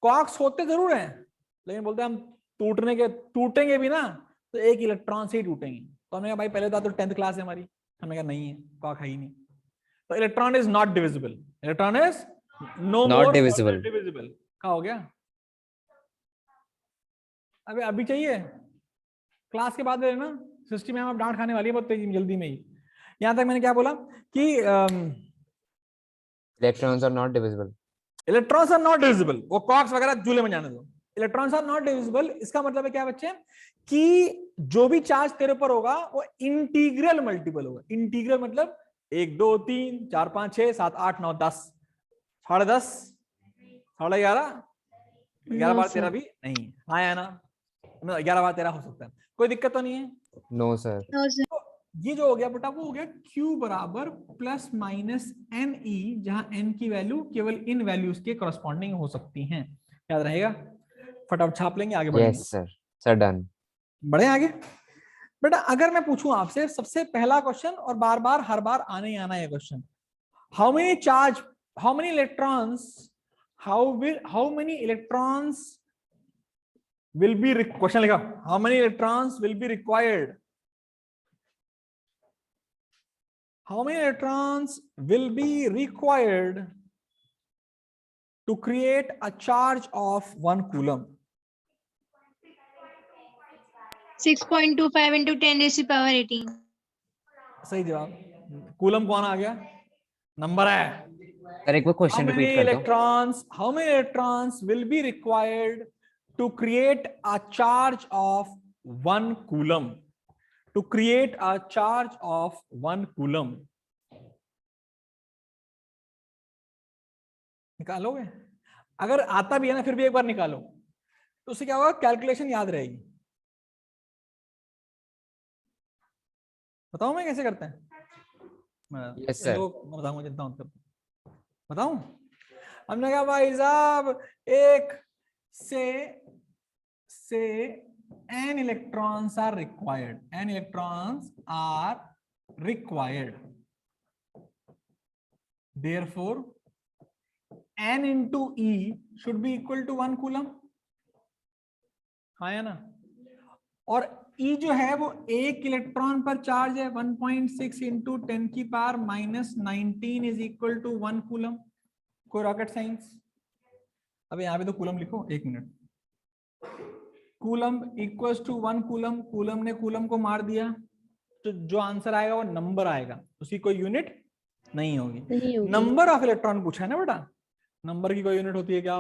क्वार्क्स होते जरूर हैं, लेकिन बोलते हैं हम टूटेंगे भी ना तो 1 इलेक्ट्रॉन से ही टूटेंगे। तो हमने कहा भाई पहले तो 10th क्लास है हमारी, हमने कहा नहीं है, क्वार्क है ही नहीं। तो electron is not divisible, electron is no Not more divisible. Divisible. क्या हो गया? अभी चाहिए, क्लास के बाद ना सिस्टम में आप डांट खाने वाली है बहुत तेजी जल्दी में ही। यहां तक मैंने क्या बोला कि Electrons are not divisible. Electrons are not divisible, वो क्वार्क्स वगैरह झूले में जाने दो। इलेक्ट्रॉन्स आर नॉट डिविजिबल, इसका मतलब है क्या बच्चे, कि जो भी चार्ज तेरे ऊपर होगा वो इंटीग्रल मल्टीपल होगा। इंटीग्रल मतलब 1 2 3 4 5 6 7 8 9 10, 10.5, 11.5, 11 नो बार 13 सर। भी नहीं। हाँ या ना? 11 बार 13 हो सकता है, कोई दिक्कत तो नहीं है। No, sir. No, sir. तो ये जो हो गया बेटा वो हो गया Q बराबर प्लस माइनस एन ई, जहां n की वैल्यू केवल इन वैल्यूज के करस्पॉन्डिंग हो सकती हैं। याद रहेगा, फटाफट छाप लेंगे, आगे बढ़ेंगे। Yes, sir. Sir, done. बढ़े आगे। बेटा अगर मैं पूछूं आपसे सबसे पहला क्वेश्चन, और बार बार हर बार आने ही आना है question, how many charge, how many electrons, how many electrons will be, question लिखा, how many electrons will be required, how many electrons will be required to create a charge of 1 coulomb? 6.25 into 10 raised to the power 18. सही जवाब। कूलम कौन आ गया, नंबर है। Sir, एक बार how question many repeat कर दो. electrons will be required to create a charge of 1 coulomb, to create a charge of 1 coulomb? निकालोगे? अगर आता भी है ना फिर भी एक बार निकालो, तो उससे क्या होगा, कैलकुलेशन याद रहेगी। बताऊं मैं कैसे करते हैं? Yes, sir. बताऊंगा, चिंता मत करो। बताऊं? हमने कहा भाई साहब एक से n electrons are required, n electrons are required, therefore n into e should be equal to 1 coulomb। हाँ या ना? और E जो है वो 1 इलेक्ट्रॉन पर चार्ज है, 1.6 इंटू 10 की power minus 19 is equal to 1 coulomb. कोई रॉकेट साइंस? अब यहाँ पे तो कूलम लिखो, 1 minute. Coulomb equals to 1 coulomb, coulomb ने कूलम को मार दिया, तो जो आंसर आएगा वो नंबर आएगा, उसकी कोई यूनिट नहीं होगी। नहीं होगी। नंबर ऑफ इलेक्ट्रॉन पूछा है ना बेटा, नंबर की कोई यूनिट होती है क्या?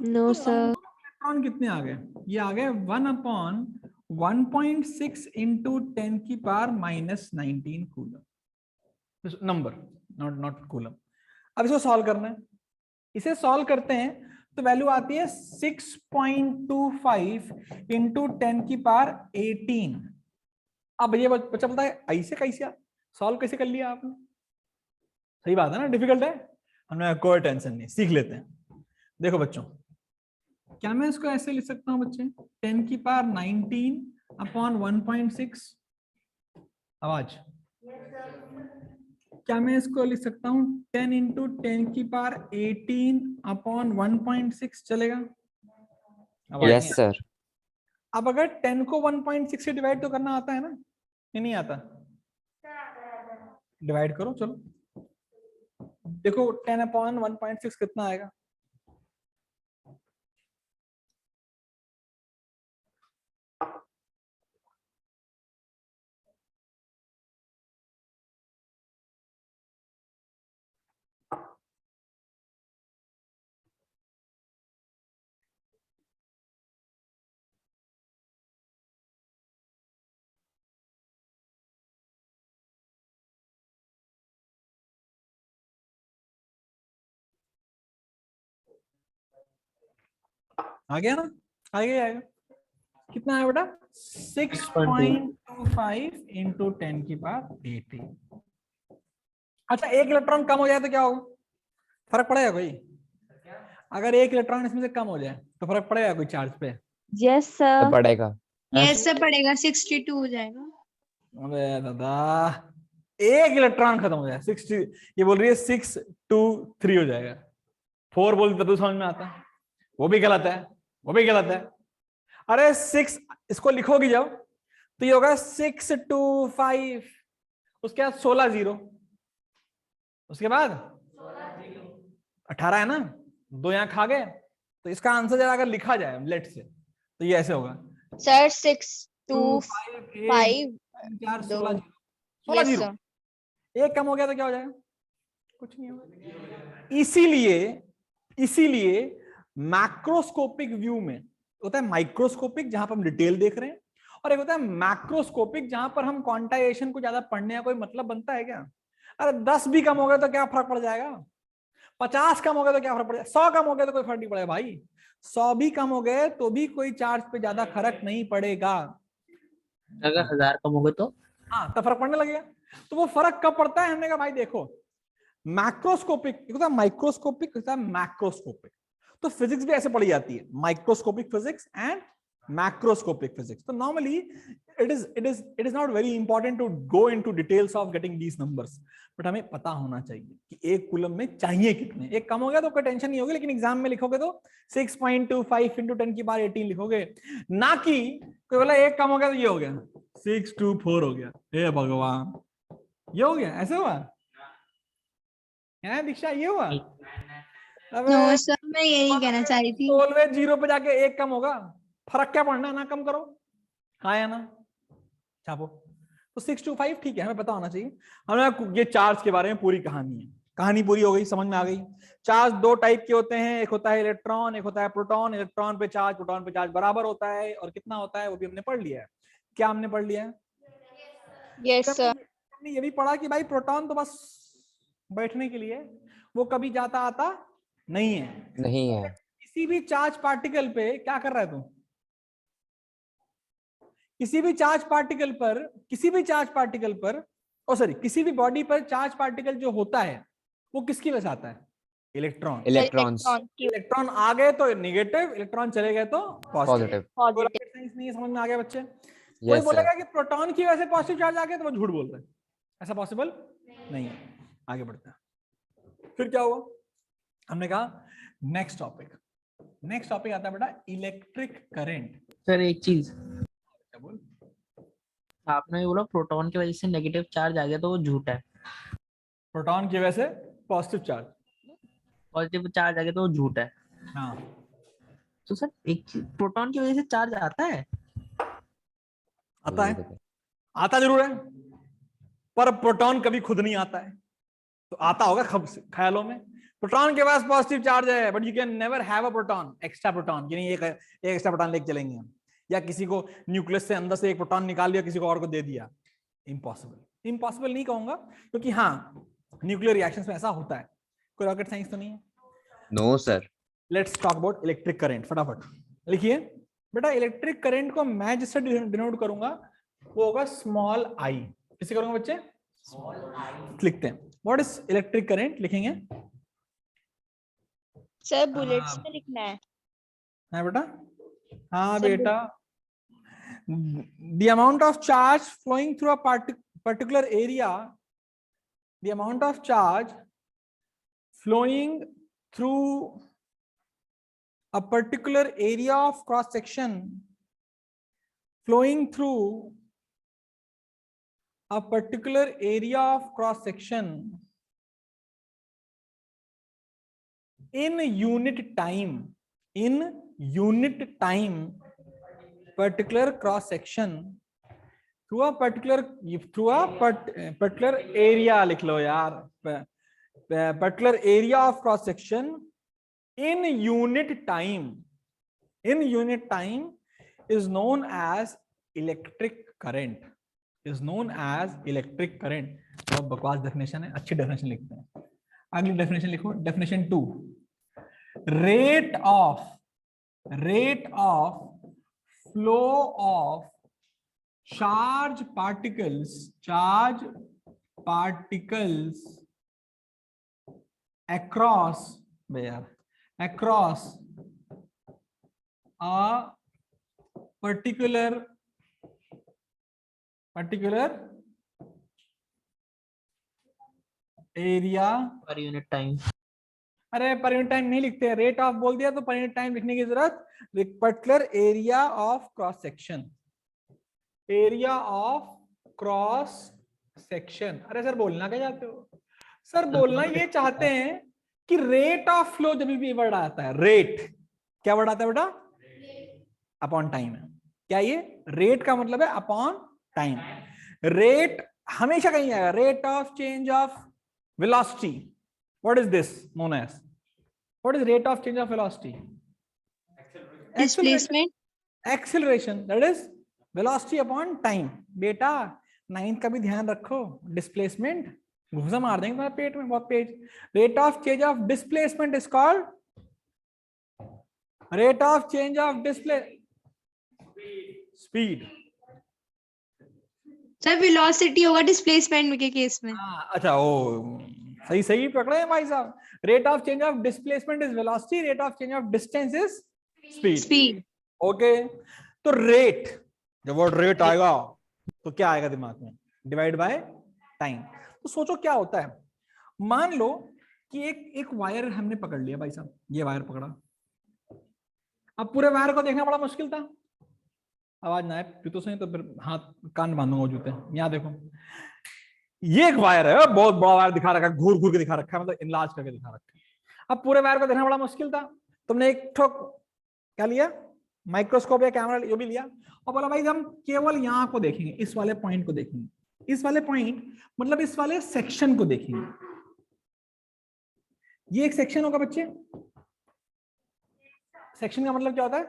No sir. इलेक्ट्रॉन कितने आ गए? ये आ गए 1/1.6 इंटू 10 की power minus 19 coulomb. Number, not coulomb. अब इसको सॉल्व करना है, इसे सॉल्व करते हैं तो वैल्यू आती है 6.25 इंटू 10 की पावर 18। अब ये बच्चा बोलता है ऐसे कैसे सॉल्व कैसे कर लिया आपने? सही बात है ना, डिफिकल्ट है। हमने कोई टेंशन नहीं, सीख लेते हैं। देखो बच्चों, क्या मैं इसको ऐसे लिख सकता हूं बच्चे, 10 की पावर 19 अपॉन 1.6। आवाज, क्या मैं इसको लिख सकता हूं 10 इंटू 10 की पावर 18 अपॉन 1.6? चलेगा? आवाज Yes, नहीं sir. आती। अब अगर 10 को 1.6 से डिवाइड तो करना आता है ना, ये नहीं आता? डिवाइड करो, चलो देखो 10 अपॉन 1.6 कितना आएगा? आ गया ना? आ गया आएगा। कितना है बेटा 6.25 इंटू 10 की पावर 18। अच्छा एक इलेक्ट्रॉन कम हो जाए तो क्या होगा, फर्क पड़ेगा कोई? अगर एक इलेक्ट्रॉन इसमें से कम हो जाए तो फर्क पड़ेगा कोई चार्ज पे? Yes sir. पड़ेगा। यस सर पड़ेगा, 62 हो जाएगा। अबे दादा एक इलेक्ट्रॉन खत्म हो जाए 60, ये बोल रही है 6 2 3 हो जाएगा, 4 बोलते तो समझ में आता, वो भी गलत है, वो भी गलत है। अरे 6 इसको लिखोगी जब तो ये होगा 6 2 5, उसके बाद 16 0, उसके बाद 18 है ना, 2 यहाँ खा गए, तो इसका आंसर जरा अगर लिखा जाए लेट से तो ये ऐसे होगा सर 6 2 5 5 4 दो। 16 16 यस 0, सर। एक कम हो गया तो क्या हो जाएगा? कुछ नहीं होगा। इसीलिए मैक्रोस्कोपिक व्यू में होता है माइक्रोस्कोपिक जहां पर हम डिटेल देख रहे हैं, और एक होता है मैक्रोस्कोपिक जहां पर हम क्वांटाइजेशन को ज्यादा पढ़ने का कोई मतलब बनता है क्या? अरे 10 भी कम हो गया तो क्या फर्क पड़ जाएगा, 50 कम हो गया तो क्या फर्क पड़ जाएगा, 100 कम हो गया तो कोई फर्क नहीं पड़ेगा भाई, 100 भी कम हो गए तो भी कोई चार्ज पे ज्यादा फर्क नहीं पड़ेगा। अगर 1000 कम हो गए तो हाँ तब फर्क पड़ने लगेगा। तो वो फर्क कब पड़ता है? हमने कहा भाई देखो मैक्रोस्कोपिक एक होता है माइक्रोस्कोपिक, होता है मैक्रोस्कोपिक, तो फिजिक्स भी ऐसे पढ़ी जाती है, microscopic physics and macroscopic physics. तो normally it is not very important to go into details of getting these numbers, but हमें पता होना चाहिए कि एक कूलम में चाहिए कितने। एक कम हो गया तो कोई टेंशन नहीं होगी, लेकिन एग्जाम में लिखोगे तो 6.25 इंटू 10 की पावर 18 लिखोगे, ना कि कोई बोला एक कम हो गया तो ये हो गया 624 हो गया, हे भगवान ये हो गया, ऐसे हुआ है दीक्षा, ये हुआ? नो सर मैं यही कहना चाह रही थी। ऑलवेज 0 पे जाके एक कम होगा, फर्क क्या पड़ना, ना कम करो, हाँ या ना छापो। तो 625 ठीक है, हमें पता होना चाहिए। हमें ये चार्ज के बारे में पूरी कहानी है, कहानी पूरी हो गई, समझ में आ गई। चार्ज दो टाइप के होते हैं, एक होता है इलेक्ट्रॉन, एक होता है प्रोटॉन। इलेक्ट्रॉन पे चार्ज प्रोटॉन पे चार्ज बराबर होता है, और कितना होता है वो भी हमने पढ़ लिया है। क्या हमने पढ़ लिया है? Yes sir. हमने ये भी पढ़ा कि भाई प्रोटॉन तो बस बैठने के लिए, वो कभी जाता आता नहीं है। नहीं है। किसी भी चार्ज पार्टिकल पे क्या कर रहा है तू? किसी भी चार्ज पार्टिकल पर किसी भी बॉडी पर चार्ज पार्टिकल जो होता है वो किसकी वजह से आता है? इलेक्ट्रॉन। इलेक्ट्रॉन्स। इलेक्ट्रॉन आ गए तो नेगेटिव, इलेक्ट्रॉन चले गए तो पॉजिटिव। पॉजिटिव। रॉकेट साइंस नहीं है, समझ में आ गया बच्चे? कोई यस सर। बोलेगा कि प्रोटॉन की वजह से पॉजिटिव चार्ज आ गया तो वो झूठ बोल रहा है, ऐसा पॉसिबल नहीं है। आगे बढ़ते हैं, फिर क्या हुआ? हमने कहा नेक्स्ट टॉपिक आता है बेटा इलेक्ट्रिक करंट। सर एक चीज बोल। आपने बोला प्रोटॉन की वजह से नेगेटिव चार्ज आ गया तो वो झूठ है, प्रोटॉन की वजह से पॉजिटिव चार्ज, पॉजिटिव चार्ज आ गया तो वो झूठ है। हाँ तो सर एक प्रोटॉन की वजह से चार्ज आता है? आता जरूर है, पर प्रोटॉन कभी खुद नहीं आता है, तो आता होगा ख्यालों में। प्रोटॉन के पास पॉजिटिव चार्ज है, but you can never have a proton, extra proton, यानी एक एक्स्ट्रा प्रोटॉन लेके चलेंगे हम, या किसी को न्यूक्लियस से अंदर से एक प्रोटॉन निकाल लिया, किसी को और को दे दिया। इम्पॉसिबल नहीं कहूंगा, क्योंकि हाँ न्यूक्लियर रिएक्शंस में ऐसा होता है, कोई रॉकेट साइंस तो नहीं है। No sir. Let's talk about electric current. फटाफट लिखिए बेटा, इलेक्ट्रिक करंट को मैं जिससे डिनोट करूंगा वो होगा स्मॉल आई। किससे करूंगा बच्चे? लिखते हैं व्हाट इज इलेक्ट्रिक करंट, लिखेंगे सर बुलेट्स में लिखना है बेटा। हाँ सर, बेटा, the amount of charge flowing through a particular area, the amount of charge flowing through a particular area of cross section, flowing through a particular area of cross section in unit time, particular cross section through a particular area, लिख लो यार, particular area of cross section in unit time is known as electric current, बहुत बकवास डेफिनेशन है, अच्छी डेफिनेशन लिखते हैं। अगली डेफिनेशन लिखो, definition 2, rate of flow of charge particles across a particular area per unit time. अरे पर यूनिट टाइम नहीं लिखते, रेट ऑफ बोल दिया तो पर यूनिट टाइम लिखने की जरूरत, particular area of cross section, area of cross section. अरे सर बोलना क्या चाहते हो? सर बोलना ये चाहते हैं कि रेट ऑफ फ्लो, जब भी वर्ड आता है रेट, क्या वर्ड आता है बेटा? अपॉन टाइम है। क्या ये रेट का मतलब है अपॉन टाइम। रेट हमेशा कहीं आएगा, rate of change of velocity, what is this known as, what is rate of change of velocity? Displacement, acceleration, that is velocity upon time. बेटा 9th का भी ध्यान रखो, डिस्प्लेसमेंट घूसा मार देंगे तुम्हारे पेट में, बहुत page. Rate of change of displacement is called rate of change of display speed. Sir velocity होगा डिस्प्लेसमेंट के केस में। अच्छा ओ सही सही पकड़े हैं भाई साहब। Rate of change of displacement is velocity, rate of change of distance is speed. Okay, तो रेट, जब वर्ड रेट आएगा तो क्या आएगा दिमाग में? Divide by time. तो सोचो क्या होता है, मान लो कि एक वायर हमने पकड़ लिया भाई साहब, ये वायर पकड़ा। अब पूरे वायर को देखना बड़ा मुश्किल था, आवाज ना आए जूतों से तो फिर हाथ कान बांधूंगा जूते। यहाँ देखो ये एक वायर है, बहुत बड़ा वायर दिखा रखा है, घूर घूर के दिखा रखा है, मतलब इनलार्ज करके दिखा रखा है। अब पूरे वायर को देखना बड़ा मुश्किल था, तुमने एक ठोक क्या लिया, माइक्रोस्कोप या कैमरा जो भी लिया, और बोला भाई हम केवल यहाँ को देखेंगे, इस वाले पॉइंट को देखेंगे। इस वाले पॉइंट मतलब इस वाले सेक्शन को देखेंगे। ये एक सेक्शन होगा बच्चे। सेक्शन का मतलब क्या होता है?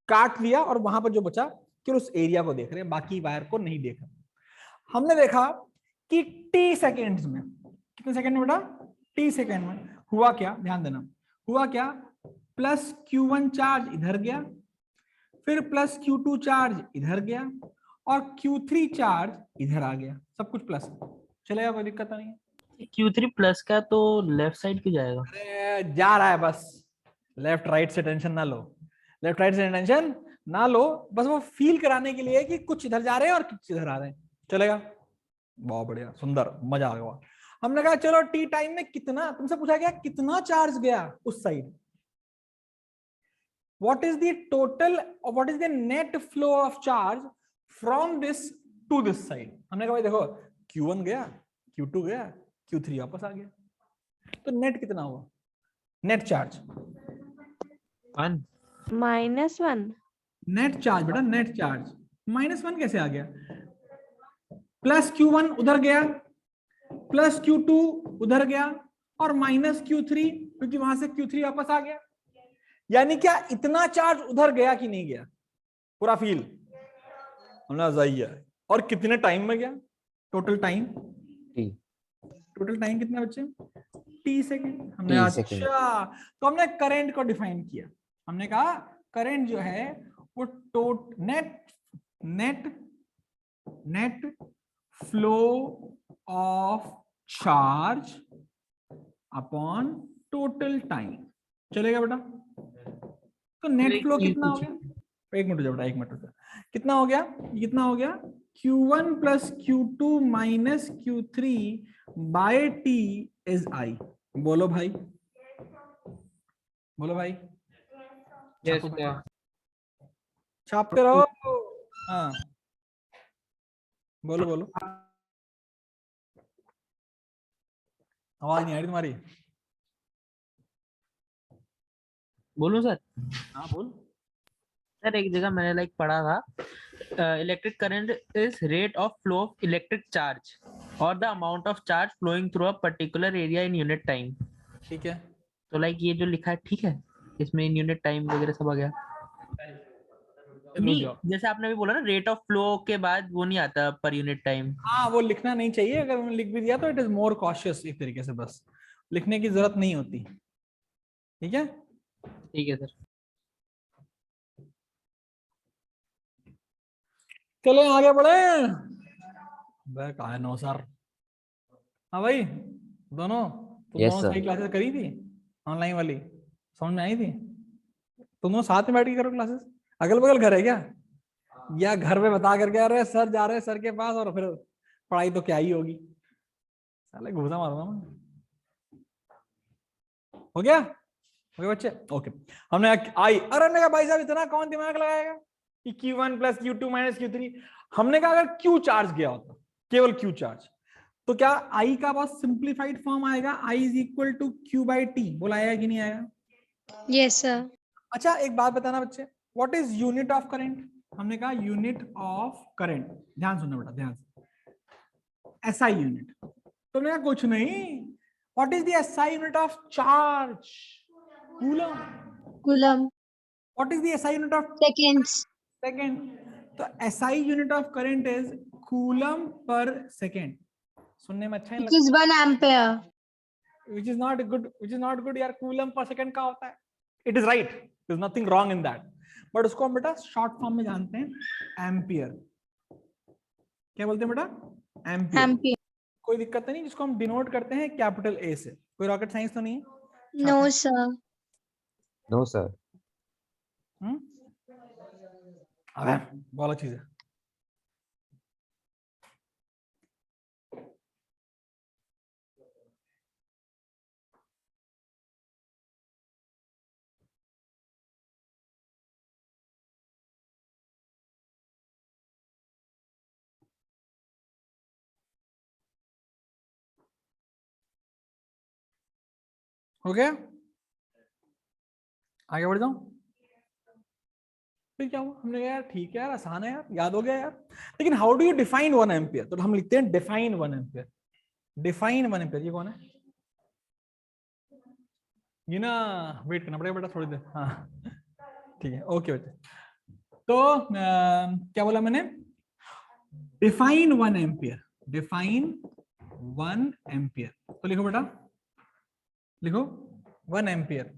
काट लिया और वहां पर जो बचा केवल उस एरिया को देख रहे हैं, बाकी वायर को नहीं देख रहे। हमने देखा कि टी सेकेंड्स में, कितने सेकंड में बेटा? टी सेकंड में हुआ क्या, ध्यान देना, हुआ क्या? प्लस Q1 चार्ज इधर गया, फिर प्लस Q2 चार्ज इधर गया, और Q3 चार्ज इधर आ गया, सब कुछ प्लस चलेगा, कोई दिक्कत नहीं है। Q3 प्लस का तो लेफ्ट साइड क्यों जाएगा? अरे जा रहा है बस, लेफ्ट राइट से टेंशन ना लो, लेफ्ट राइट से टेंशन ना लो, बस वो फील कराने के लिए कि कुछ इधर जा रहे हैं और कुछ इधर आ रहे हैं, चलेगा? बहुत बढ़िया, सुंदर, मजा आ गया। हमने कहा चलो टी टाइम में कितना, तुमसे पूछा गया कितना चार्ज गया उस side, what is the total or what is the net flow of charge from this to this side? हमने कहा भाई देखो Q1 गया, Q2 गया, Q3 वापस आ गया, तो नेट कितना हुआ? Net charge 1 -1। नेट चार्ज बेटा, नेट चार्ज -1 कैसे आ गया? प्लस Q1 उधर गया, प्लस Q2 उधर गया, और माइनस Q3 क्योंकि वहां से Q3 वापस आ गया। यानी क्या इतना चार्ज उधर गया कि नहीं गया? पूरा फील हमने जाइए। और कितने टाइम में गया? टोटल टाइम, टोटल टाइम कितना बच्चे? T second. हमने अच्छा, तो हमने करंट को डिफाइन किया। हमने कहा करंट जो है वो net flow of charge upon total time. चलेगा बेटा? तो नेट फ्लो कितना हो गया? एक मिनट बेटा, एक मिनट, कितना हो गया? कितना हो गया? Q1 plus Q2 minus Q3 by T is I। बोलो भाई, बोलो भाई, छापते रहो। हाँ बोलो बोलो, आवाज नहीं आ रही तुम्हारी। बोलूं सर? हाँ बोल। सर एक जगह मैंने पढ़ा था, electric current is rate of flow of electric charge और the amount of charge flowing through a particular area in unit time. ठीक है, तो ये जो लिखा है ठीक है, इसमें इन यूनिट टाइम वगैरह सब आ गया। नहीं, जैसे आपने भी बोला ना रेट ऑफ फ्लो के बाद वो नहीं आता पर यूनिट टाइम। हाँ वो लिखना नहीं चाहिए, अगर उन्होंने लिख भी दिया तो इट इज मोर कॉशियस, एक तरीके से बस लिखने की जरूरत नहीं होती। ठीक है, ठीक है सर। चले आगे बढ़े। वह कहा है नो सर। हाँ भाई दोनों तुम Yes, दोनों sir. सही क्लासेस करी थी ऑनलाइन वाली, समझ में आई थी? तुम दोनों साथ में बैठ के करो क्लासेस? अगल बगल घर है क्या, या घर में बता करके अरे सर जा रहे हैं सर के पास और फिर पढ़ाई तो क्या ही होगी? साले घूसा मारूंगा मैं। हो गया बच्चे? ओके। हमने आई, अरे हमने कहा भाई साहब इतना कौन दिमाग लगाएगा कि Q1 plus Q2 minus Q3। हमने कहा अगर Q चार्ज गया होता, केवल Q चार्ज, तो क्या I का बहुत सिंप्लीफाइड फॉर्म आएगा, I is equal to Q by T। बोला आएगा कि नहीं आएगा? Yes sir. अच्छा एक बात बताना बच्चे, what is unit of current? हमने कहा यूनिट ऑफ करंट, ध्यान सुनना बेटा ध्यान से, SI यूनिट। तो मैं कुछ नहीं, what is the SI unit of charge? Coulomb. Coulomb. What is the SI unit of seconds. Second? तो SI unit of current is coulomb पर सेकंड। सुनने में अच्छा नहीं Which is 1 ampere. which is not good यार, कूलम पर सेकंड का होता है। It is right, there is nothing wrong in that, but उसको हम बेटा शॉर्ट फॉर्म में जानते हैं एम्पियर। क्या बोलते हैं बेटा? एम्पियर। Ampere. कोई दिक्कत नहीं, जिसको हम डिनोट करते हैं कैपिटल A से। कोई रॉकेट साइंस तो नहीं है? No sir. No, sir. अबे बहुत अच्छी चीज है। हो गया? आगे बढ़ जाऊं? फिर क्या हुआ? हमने कहा यार ठीक है यार, आसान है यार, याद हो गया यार। लेकिन how do you define 1 ampere? तो हम लिखते हैं डिफाइन 1 एम्पियर। डिफाइन 1 एम्पियर, ये कौन है? ये ना वेट करना पड़ेगा बेटा थोड़ी देर। हाँ ठीक है, ओके बेटे। तो क्या बोला मैंने? Define 1 ampere. डिफाइन 1 एम्पियर, तो लिखो बेटा, लिखो 1 एम्पियर।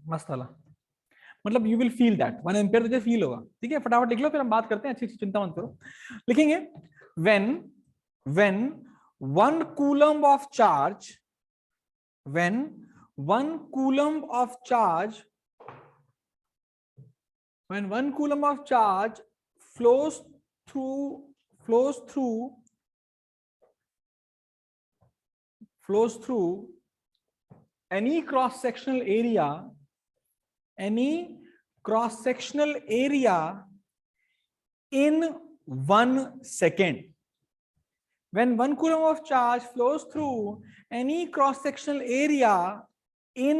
मस्त वाला, मतलब you will feel that 1 ampere तुझे फील होगा। ठीक है, फटाफट लिख लो, फिर हम बात करते हैं, अच्छी अच्छी चिंता मत करो। लिखेंगे when 1 coulomb of charge, when 1 coulomb of charge, when 1 coulomb of charge flows through any cross sectional area, in 1 second. When 1 coulomb of charge flows through any cross sectional area in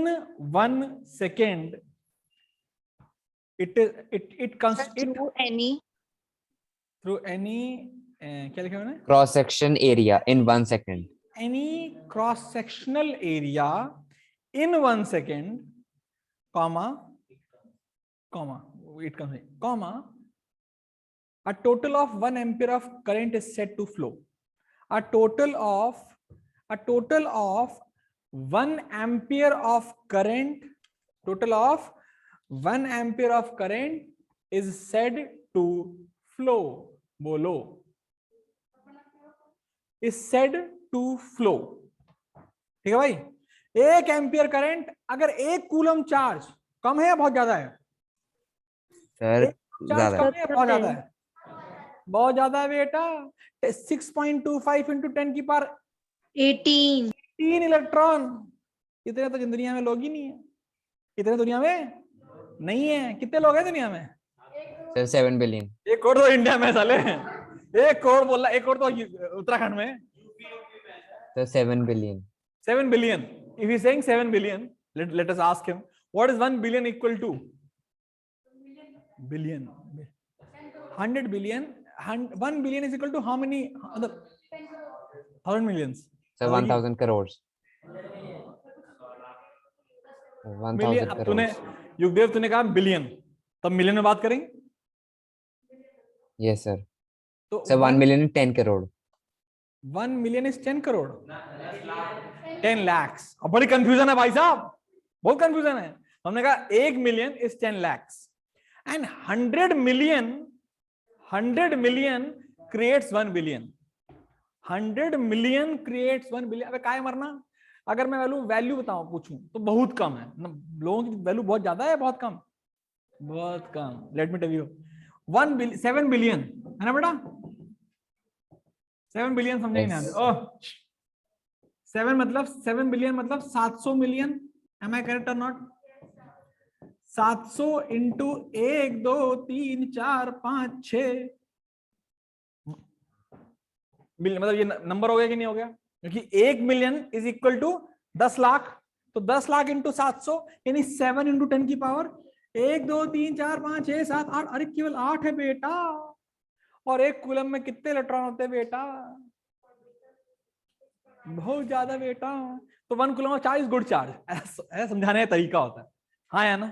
1 second, it comes Through any through any क्या लिखा मैंने? Cross section area in 1 second. Any cross sectional area in 1 second, comma, it comes in, comma, a total of 1 ampere of current is said to flow. A total of 1 ampere of current, is said to flow. बोलो, is said to flow. ठीक है भाई? 1 एम्पियर करंट अगर 1 कूलम चार्ज, कम है या बहुत ज्यादा है? Sir, चार्ज ज़्यादा कम है. है या बहुत ज्यादा है? बहुत ज्यादा है बेटा। 6.25 into 10 की पावर 18. 3 इलेक्ट्रॉन। इतने तो दुनिया में लोग ही नहीं है, इतने दुनिया में नहीं है। कितने लोग हैं दुनिया में? Sir, 7 billion. 1 करोड़ तो इंडिया में साले, 1 करोड़ बोल रहा, 1 करोड़ तो उत्तराखंड में। Sir, 7 billion. 7 billion. If he's saying 7 billion, let us ask him, what is 1 billion equal to? Billion. 100 billion. 1 billion is equal to how many other 1,000 millions? Sir, 1,000 crores. 1,000 million. अब तूने crores. युगदेव तूने कहा बिलियन, तब मिलियन में बात करेंगे? Yes, sir. तो Sir, 1 million is 10 crore. 1 million is 10 crore, 10 lakhs। अब बड़ी कंफ्यूजन है भाई साहब, बहुत कंफ्यूजन है। हमने कहा 1 million is 10 lakhs and 100 million creates 1 billion. 100 million creates 1 billion. अबे काय मरना, अगर मैं वैल्यू बताऊं पूछूं तो बहुत कम है, लोगों की वैल्यू बहुत ज्यादा है, बहुत कम, बहुत कम। Let me tell you 7 billion है ना बेटा, 7 बिलियन समझेंगे ना? ओह 7 बिलियन मतलब 700 मिलियन। एम आई करेक्ट और नॉट? 700 इंटू 1 2 3 4 5 6 मिलियन, मतलब ये नंबर हो गया कि नहीं हो गया? क्योंकि 1 million is equal to 10 lakh, तो 10 लाख इंटू 700 यानी 7 इंटू 10 की पावर 1 2 3 4 5 6 7 8। अरे केवल 8 है बेटा। और एक कूलम में कितने इलेक्ट्रॉन होते हैं बेटा? बहुत ज्यादा बेटा। तो 1 कूलम चार्ज गुड चार्ज, ऐसा समझाने का तरीका होता है। हाँ या ना?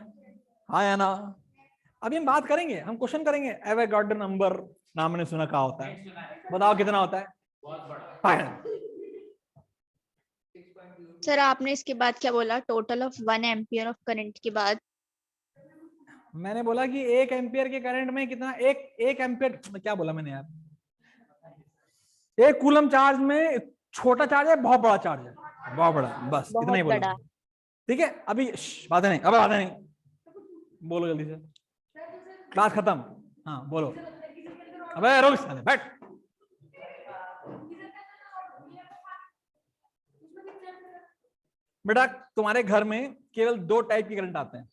हाँ या ना? अभी हम बात करेंगे, हम क्वेश्चन करेंगे एवोगाड्रो नंबर, नाम मैंने सुना कहा होता है, बताओ कितना होता है? बहुत बड़ा। सर आपने इसके बाद क्या बोला? Total of 1 ampere of current के बाद मैंने बोला कि 1 एम्पियर के करंट में कितना, एक एम्पियर क्या बोला मैंने यार? 1 कूलम चार्ज में छोटा चार्ज है, बहुत बड़ा चार्ज है, बहुत बड़ा, बस इतना ही बोला। ठीक है, अभी बातें नहीं, अब बातें नहीं, बोलो जल्दी से, क्लास खत्म। हाँ बोलो। अबे रुक साले, बैठ। बेटा तुम्हारे घर में केवल 2 टाइप के करंट आते हैं,